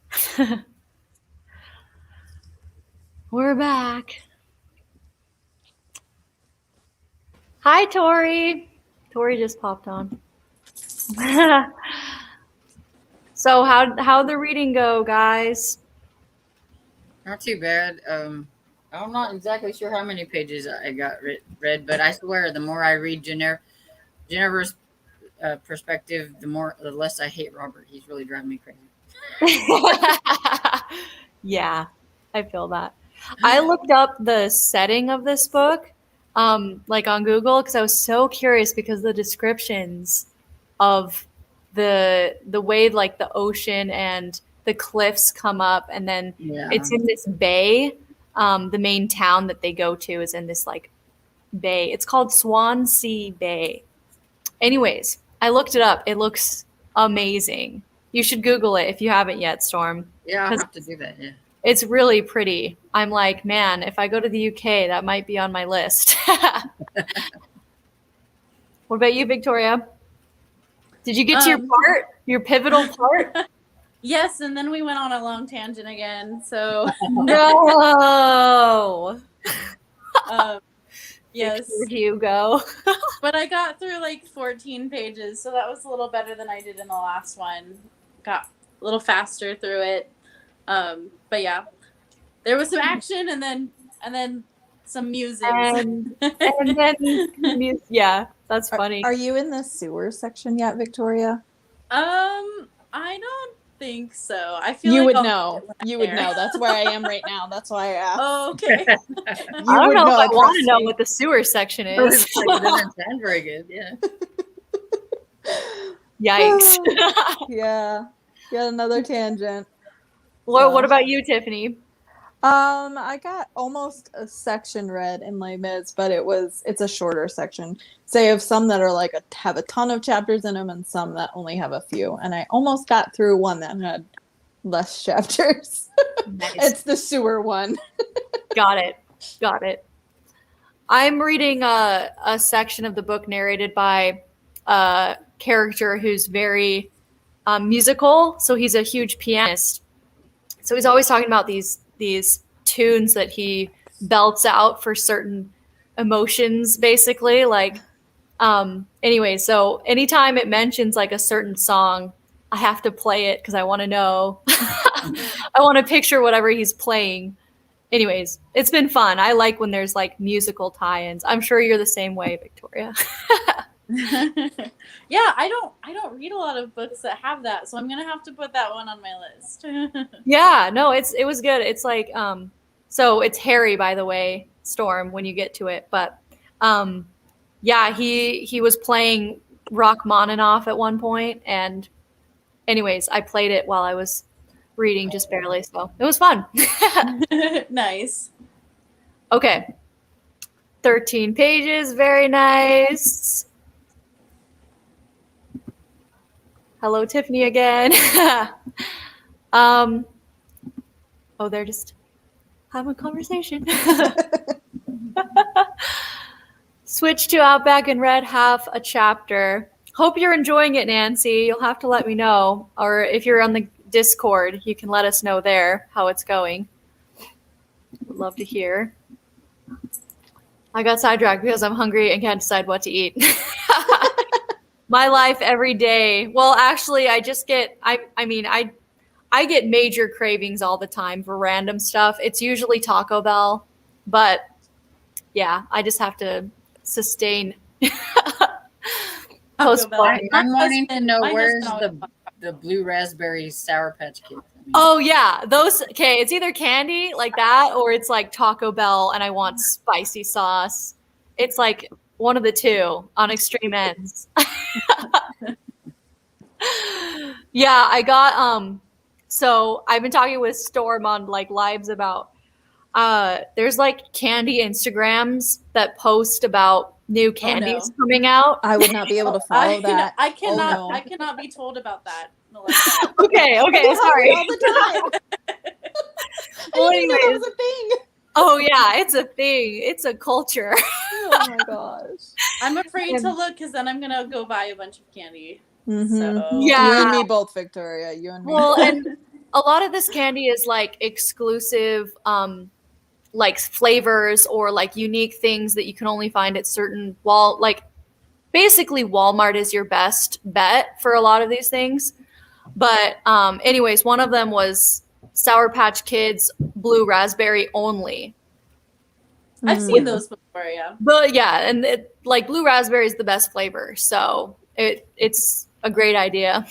We're back. Hi, Tori. Tori just popped on. So how'd the reading go, guys? Not too bad. I'm not exactly sure how many pages I got read, but I swear the more I read Jennifer's perspective, the less I hate Robert. He's really driving me crazy. Yeah, I feel that. I looked up the setting of this book, like on Google, because I was so curious because the descriptions of the way like the ocean and the cliffs come up, and then it's in this bay. The main town that they go to is in this like bay. It's called Swansea Bay. Anyways, I looked it up. It looks amazing. You should Google it if you haven't yet, Storm. Yeah, I'll have to do that. Yeah. It's really pretty. I'm like, man, if I go to the UK, that might be on my list. What about you, Victoria? Did you get to your part? Your pivotal part? Yes, and then we went on a long tangent again. So No. Yes, Hugo. but I got through like 14 pages, so that was a little better than I did in the last one. Got a little faster through it. But yeah, there was some action and then some music. And then yeah, that's funny. Are you in the sewer section yet, Victoria? I don't think so. I feel You like would I'll know. get You would there. know. That's where I am right now. That's why I asked. Oh, okay. I don't would know if I want trust to know me. what the sewer section It is. doesn't sound very good. Yeah. Yikes. Yeah. Got another tangent. What about you, Tiffany? I got almost a section read in Les Mis, but it's a shorter section. So you have some that are like have a ton of chapters in them and some that only have a few. And I almost got through one that had less chapters. Nice. It's the sewer one. Got it. I'm reading a section of the book narrated by a character who's very musical. So he's a huge pianist. So he's always talking about these tunes that he belts out for certain emotions, basically. Like, anyway, so anytime it mentions like a certain song, I have to play it because I want to know. I want to picture whatever he's playing. Anyways, it's been fun. I like when there's like musical tie-ins. I'm sure you're the same way, Victoria. Yeah, I don't read a lot of books that have that, so I'm gonna have to put that one on my list. Yeah, no, it was good. It's like so it's Harry, by the way, Storm, when you get to it. But yeah, he was playing Rachmaninoff at one point, and anyways, I played it while I was reading just barely, so it was fun. Nice. Okay. 13 pages, very nice. Hello, Tiffany again. Oh, they're just having a conversation. Switch to Outback and read half a chapter. Hope you're enjoying it, Nancy. You'll have to let me know. Or if you're on the Discord, you can let us know there how it's going. Would love to hear. I got sidetracked because I'm hungry and can't decide what to eat. My life every day. Well, actually, I just get, I get major cravings all the time for random stuff. It's usually Taco Bell, but yeah, I just have to sustain. Taco Bell. I'm wanting to know My where's husband the blue raspberry Sour Patch Kids. Oh yeah, those. Okay, it's either candy like that or it's like Taco Bell, and I want spicy sauce. It's like one of the two on extreme ends. Yeah, I got so I've been talking with Storm on like lives about there's like candy Instagrams that post about new candies coming out. I would not be able to follow that. I cannot. Oh, no. I cannot be told about that. Okay, sorry. All the time. Well, I didn't know that anyways. was a thing. Oh yeah, it's a thing. It's a culture. Oh my gosh. I'm afraid to look because then I'm gonna go buy a bunch of candy. Mhm. Yeah. You and me both, Victoria. You and me. Well, and a lot of this candy is like exclusive like flavors or like unique things that you can only find at certain basically Walmart is your best bet for a lot of these things. But anyways, one of them was Sour Patch Kids blue raspberry only. I've seen those before, yeah. But yeah, and like blue raspberry is the best flavor, so it's a great idea.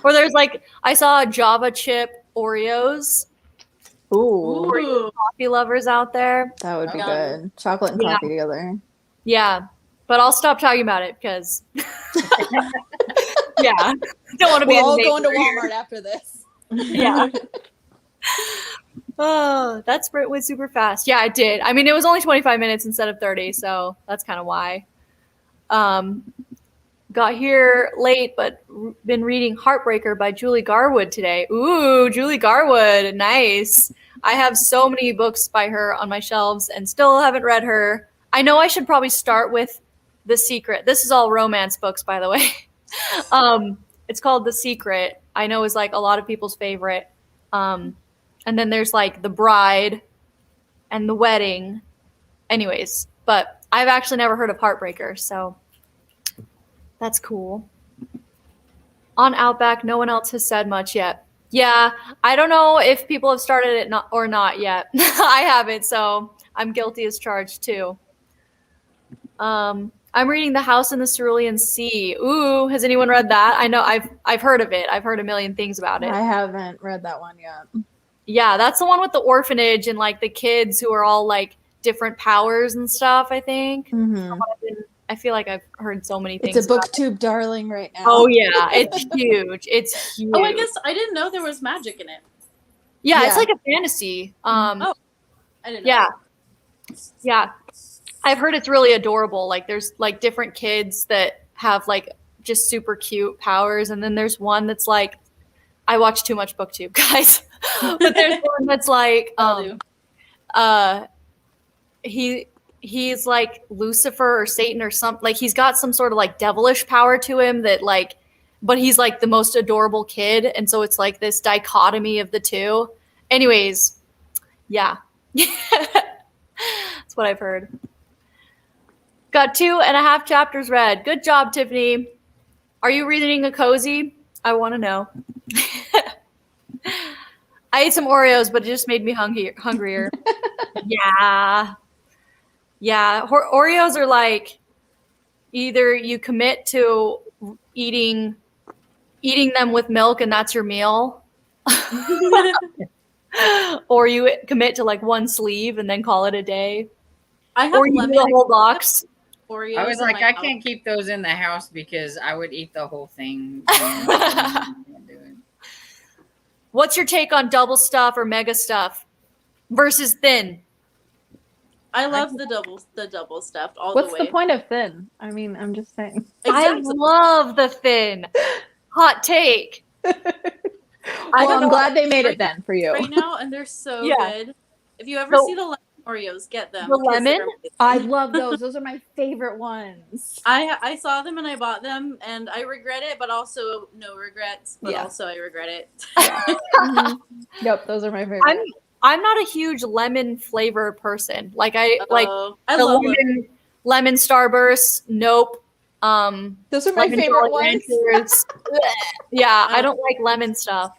Or there's like I saw Java chip Oreos. Ooh, Coffee lovers out there. that would be good. Chocolate and coffee together. Yeah, but I'll stop talking about it because yeah, don't want to be. We're all going to Walmart after this. Yeah. Oh, that sprint went super fast. Yeah, it did. I mean, it was only 25 minutes instead of 30, so that's kind of why. Got here late, but been reading Heartbreaker by Julie Garwood today. Ooh, Julie Garwood, nice. I have so many books by her on my shelves and still haven't read her. I know I should probably start with The Secret. This is all romance books, by the way. It's called The Secret. I know is like a lot of people's favorite. And then there's like The Bride and The Wedding. Anyways, but I've actually never heard of Heartbreaker, so that's cool. On Outback, no one else has said much yet. Yeah, I don't know if people have started it or not yet. I haven't, so I'm guilty as charged too. I'm reading The House in the Cerulean Sea. Ooh, has anyone read that? I know I've heard of it. I've heard a million things about it. I haven't read that one yet. Yeah, that's the one with the orphanage and like the kids who are all like different powers and stuff, I think. Mm-hmm. I feel like I've heard so many things. It's a booktube darling right now. Oh yeah, it's huge. It's huge. Oh, I guess I didn't know there was magic in it. Yeah, it's like a fantasy. I didn't know. Yeah. Yeah. I've heard it's really adorable. Like there's like different kids that have like just super cute powers, and then there's one that's like I watch too much booktube, guys. But there's one that's like he's like Lucifer or Satan or something. Like he's got some sort of like devilish power to him that like, but he's like the most adorable kid. And so it's like this dichotomy of the two. Anyways, yeah. That's what I've heard. Got 2.5 chapters read. Good job, Tiffany. Are you reading a cozy? I want to know. I ate some Oreos, but it just made me hungrier. Yeah. Yeah. Oreos are like either you commit to eating them with milk and that's your meal. Or you commit to like one sleeve and then call it a day. Or you do the whole box. Oreos I was like, I can't keep those in the house because I would eat the whole thing. What's your take on double stuff or mega stuff versus thin? I love the double stuffed all What's the way. the point of thin? I mean, I'm just saying. Exactly. I love the thin. Hot take. I'm glad they made it then for you. Right now, and they're so good. If you ever see the lemon Oreos, get them. The lemon? I love those. Those are my favorite ones. I saw them and I bought them, and I regret it, but also no regrets. But also I regret it. Mm-hmm. Yep, those are my favorite. I'm not a huge lemon flavor person. Like I love lemon Starburst. Nope. Those are my favorite ones. Yeah, I don't like lemon stuff.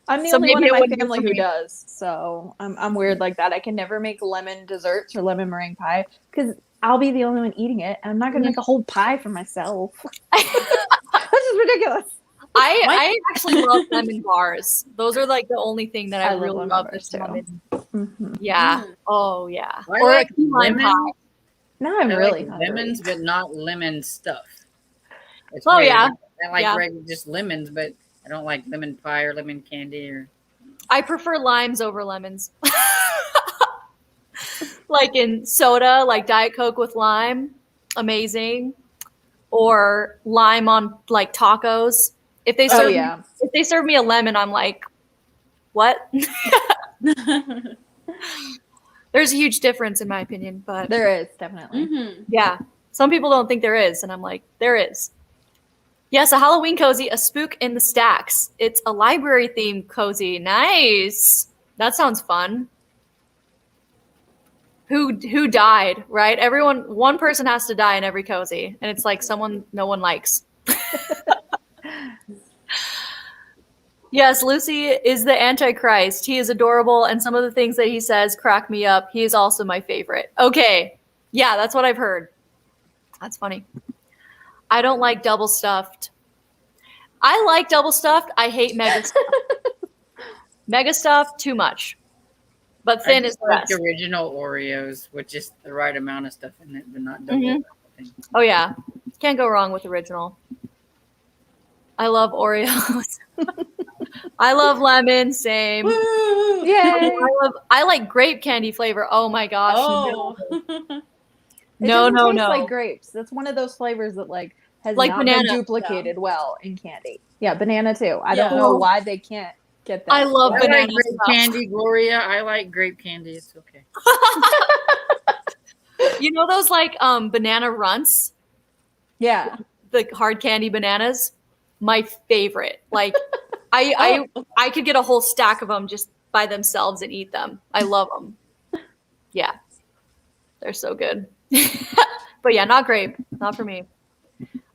I'm the only one in my family who does, so I'm weird like that. I can never make lemon desserts or lemon meringue pie because I'll be the only one eating it, and I'm not going to make a whole pie for myself. This is ridiculous. I actually love lemon bars. Those are like the only thing that I really love. Mm-hmm. Yeah. Mm. Oh yeah. Or like lemon pie. Now I'm really like lemons, but not lemon stuff. It's weird. Yeah. I like just lemons, but I don't like lemon pie or lemon candy. Or I prefer limes over lemons. Like in soda, like Diet Coke with lime, amazing. Or lime on like tacos. If they serve me a lemon, I'm like, what? There's a huge difference in my opinion, but there is definitely. Yeah. Some people don't think there is, and I'm like, there is. Yes, a Halloween cozy, a spook in the stacks. It's a library themed cozy. Nice. That sounds fun. Who died, right? One person has to die in every cozy, and it's like someone no one likes. Yes, Lucy is the Antichrist. He is adorable, and some of the things that he says crack me up. He is also my favorite. Okay. Yeah, that's what I've heard. That's funny. I don't like double stuffed. I like double stuffed. I hate mega stuffed. Mega stuffed, too much. But thin is the like best. Original Oreos with just the right amount of stuff in it, but not double. Oh, yeah. Can't go wrong with original. I love Oreos. I love lemon, same. Woo! Yay! I like grape candy flavor. Oh my gosh. Oh. It No, doesn't no, taste no. like grapes. That's one of those flavors that like has Like not banana. been duplicated well in candy. Yeah, banana too. I Yeah. don't know why they can't get that. I love I banana like grape stuff. candy, Gloria. I like grape candy. It's okay. You know those like banana runts? Yeah. The hard candy bananas? My favorite. Like I could get a whole stack of them just by themselves and eat them. I love them. Yeah. They're so good. But yeah, not grape. Not for me.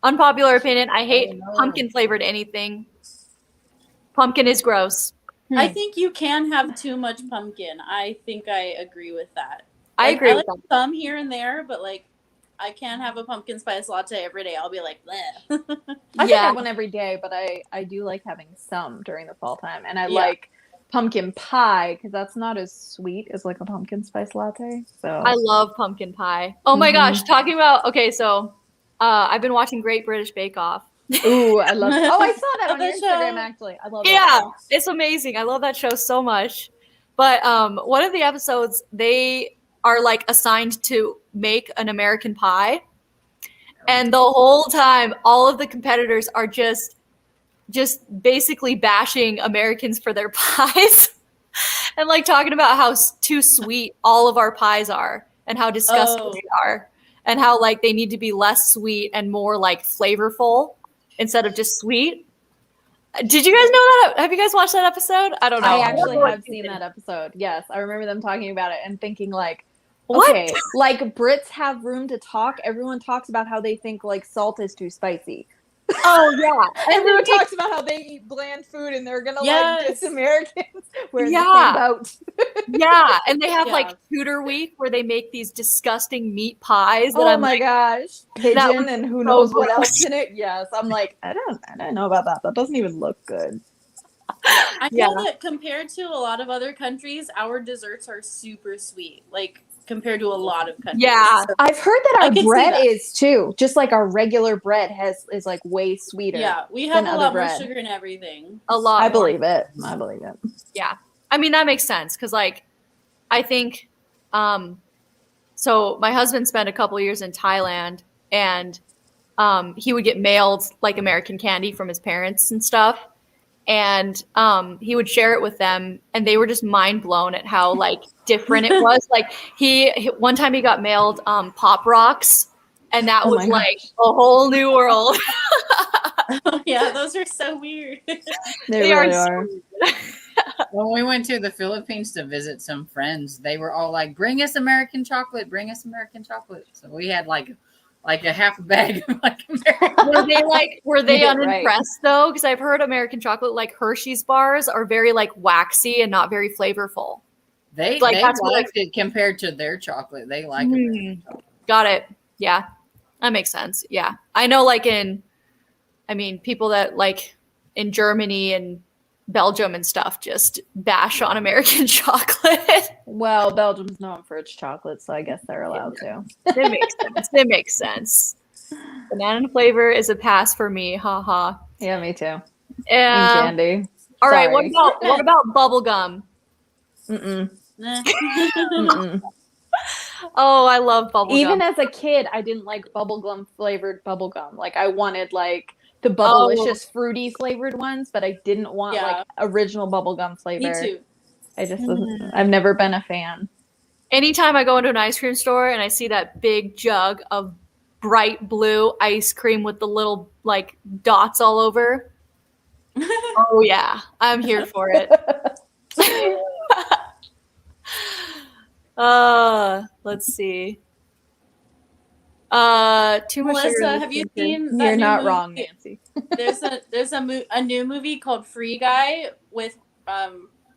Unpopular opinion. I hate pumpkin flavored anything. Pumpkin is gross. I think you can have too much pumpkin. I think I agree with that. I agree I with like that. some here and there, but like I can't have a pumpkin spice latte every day. I'll be like, bleh. I can Yeah. have one every day, but I do like having some during the fall time. And I Yeah. like pumpkin pie because that's not as sweet as like a pumpkin spice latte. So I love pumpkin pie. Oh my gosh. Talking about, okay, so I've been watching Great British Bake Off. ooh, I love Oh, I saw that on Love your that Instagram show. actually. I love Yeah, that. it's amazing. I love that show so much. But one of the episodes, they are like assigned to make an American pie. And the whole time, all of the competitors are just basically bashing Americans for their pies. And like talking about how too sweet all of our pies are and how disgusting they are. And how like they need to be less sweet and more like flavorful instead of just sweet. Did you guys know that? Have you guys watched that episode? I don't know. I actually have seen that episode. Yes, I remember them talking about it and thinking like, What? okay, like Brits have room to talk. Everyone talks about how they think like salt is too spicy. Oh yeah. And Everyone then talks about how they eat bland food and they're gonna like Yes. diss Americans. We're in Yeah. the same boat. yeah, and they have Yeah. like Tudor Week where they make these disgusting meat pies that Oh I'm my like, gosh, That pigeon was and who so knows what gross. else in it. Yes, I'm like, I don't know about that. That doesn't even look good. I know Yeah. that compared to a lot of other countries, our desserts are super sweet. Like compared to a lot of countries. Yeah. So, I've heard that I our can see bread that. is too. Just like our regular bread is like way sweeter. yeah, we have than a other lot bread. more sugar in everything. a lot. I more. believe it. I believe it. Yeah. I mean, that makes sense because, like, I think, so my husband spent a couple years in Thailand and he would get mailed like American candy from his parents and stuff. And he would share it with them and they were just mind blown at how like different it was. Like one time he got mailed Pop Rocks and that Oh was my like a whole new world. Yeah, those are so weird. They are really so are. When we went to the Philippines to visit some friends, they were all like, "Bring us American chocolate, bring us American chocolate." So we had like a half a bag of like American. Were they You did right. unimpressed though? Because I've heard American chocolate like Hershey's bars are very like waxy and not very flavorful. They Like, that's what liked it compared to their chocolate. They like American chocolate. Got it. Yeah, that makes sense. Yeah, I know. Like people that like in Germany and Belgium and stuff just bash on American chocolate. Well, Belgium's known for its chocolate, so I guess they're allowed to. It makes sense. It makes sense. Banana flavor is a pass for me. Ha ha. Yeah, me too. Yeah. And candy. All right. Sorry. What about bubble gum? Mm-mm. Nah. Mm-mm. Oh, I love bubble Even gum. as a kid, I didn't like bubblegum flavored bubblegum. Like I wanted like the bubblicious fruity flavored ones, but I didn't want Yeah. like original bubblegum flavor. Me too. I just wasn't, I've never been a fan. Anytime I go into an ice cream store and I see that big jug of bright blue ice cream with the little like dots all over. Oh yeah, I'm here for it. Let's see. Too much sugar. Melissa, have you seen that You're new not movie? wrong, Nancy. There's a new movie called Free Guy with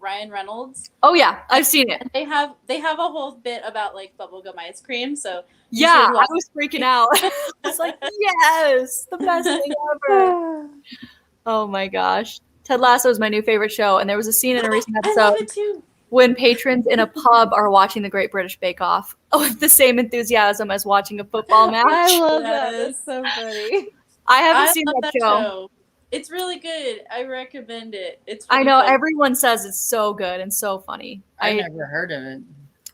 Ryan Reynolds. Oh yeah, I've seen it. They have a whole bit about like bubblegum ice cream. So yeah, I was freaking out. I was like, yes, the best thing ever. Oh my gosh. Ted Lasso is my new favorite show, and there was a scene in a recent I love episode it too. when patrons in a pub are watching the Great British Bake Off with the same enthusiasm as watching a football match. I love Yes. that. It's so funny. I haven't I seen love that show. It's really good. I recommend it. It's I really know fun. everyone says it's so good and so funny. I never heard of it.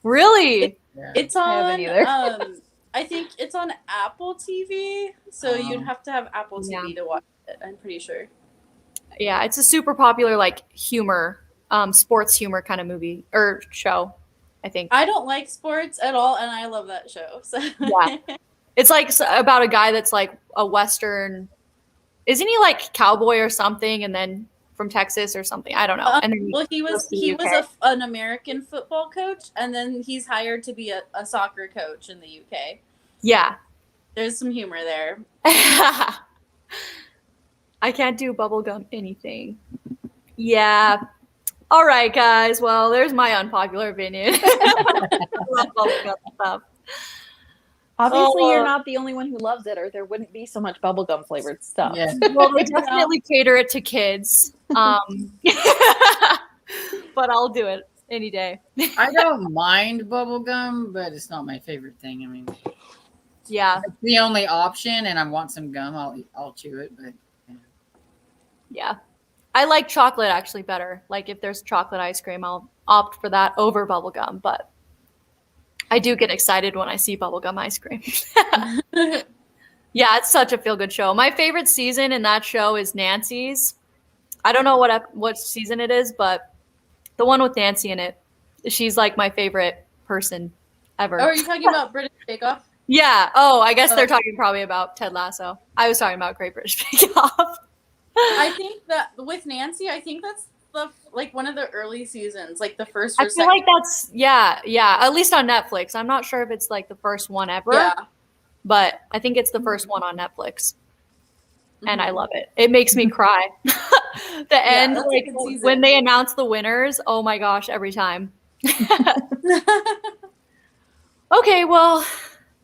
Really? Yeah. It's I haven't on either. I think it's on Apple TV, so you'd have to have Apple TV Yeah. to watch it, I'm pretty sure. Yeah, it's a super popular like humor, sports humor kind of movie or show, I think. I don't like sports at all, and I love that show. So Yeah. It's like about a guy that's like a Western, isn't he like cowboy or something, and then from Texas or something? I don't know. And then well, he was an American football coach, and then he's hired to be a soccer coach in the UK. Yeah. There's some humor there. I can't do bubblegum anything. Yeah. All right, guys. Well, there's my unpopular opinion. I love bubblegum stuff. Obviously, you're not the only one who loves it, or there wouldn't be so much bubblegum flavored stuff. Yeah. Well, they definitely cater it to kids. But I'll do it any day. I don't mind bubblegum, but it's not my favorite thing. I mean, Yeah. it's the only option, and I want some gum. I'll chew it, but Yeah. I like chocolate actually better. Like if there's chocolate ice cream, I'll opt for that over bubblegum, but I do get excited when I see bubblegum ice cream. Yeah, it's such a feel-good show. My favorite season in that show is Nancy's. I don't know what season it is, but the one with Nancy in it, she's like my favorite person ever. Oh, are you talking about British Bake Off? Yeah. Oh, I guess they're talking probably about Ted Lasso. I was talking about Great British Bake Off. I think that with Nancy, I think that's like one of the early seasons, like the first or I feel second. like that's yeah, at least on Netflix. I'm not sure if it's like the first one ever, Yeah. but I think it's the first one on Netflix, and I love it. It makes me cry. The end, that's a like good season. when they announce the winners. Oh my gosh, every time. Okay, well,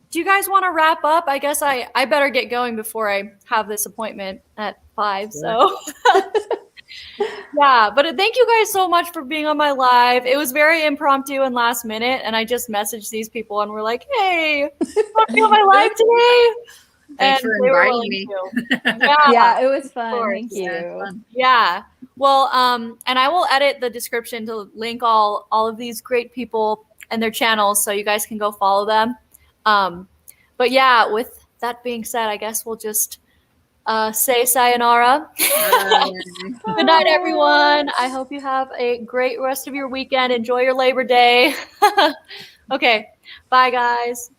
do you guys want to wrap up? I guess I better get going before I have this appointment at 5. So. Yeah, but thank you guys so much for being on my live. It was very impromptu and last minute, and I just messaged these people and we're like, "Hey, want to be on my live today?" Thanks and for they were inviting willing me. to. Yeah, it was fun. course. Thank Yeah, it's you. fun. Yeah. Well, and I will edit the description to link all of these great people and their channels so you guys can go follow them. But yeah, with that being said, I guess we'll just say sayonara. Good night, everyone. I hope you have a great rest of your weekend. Enjoy your Labor Day. Okay. Bye, guys.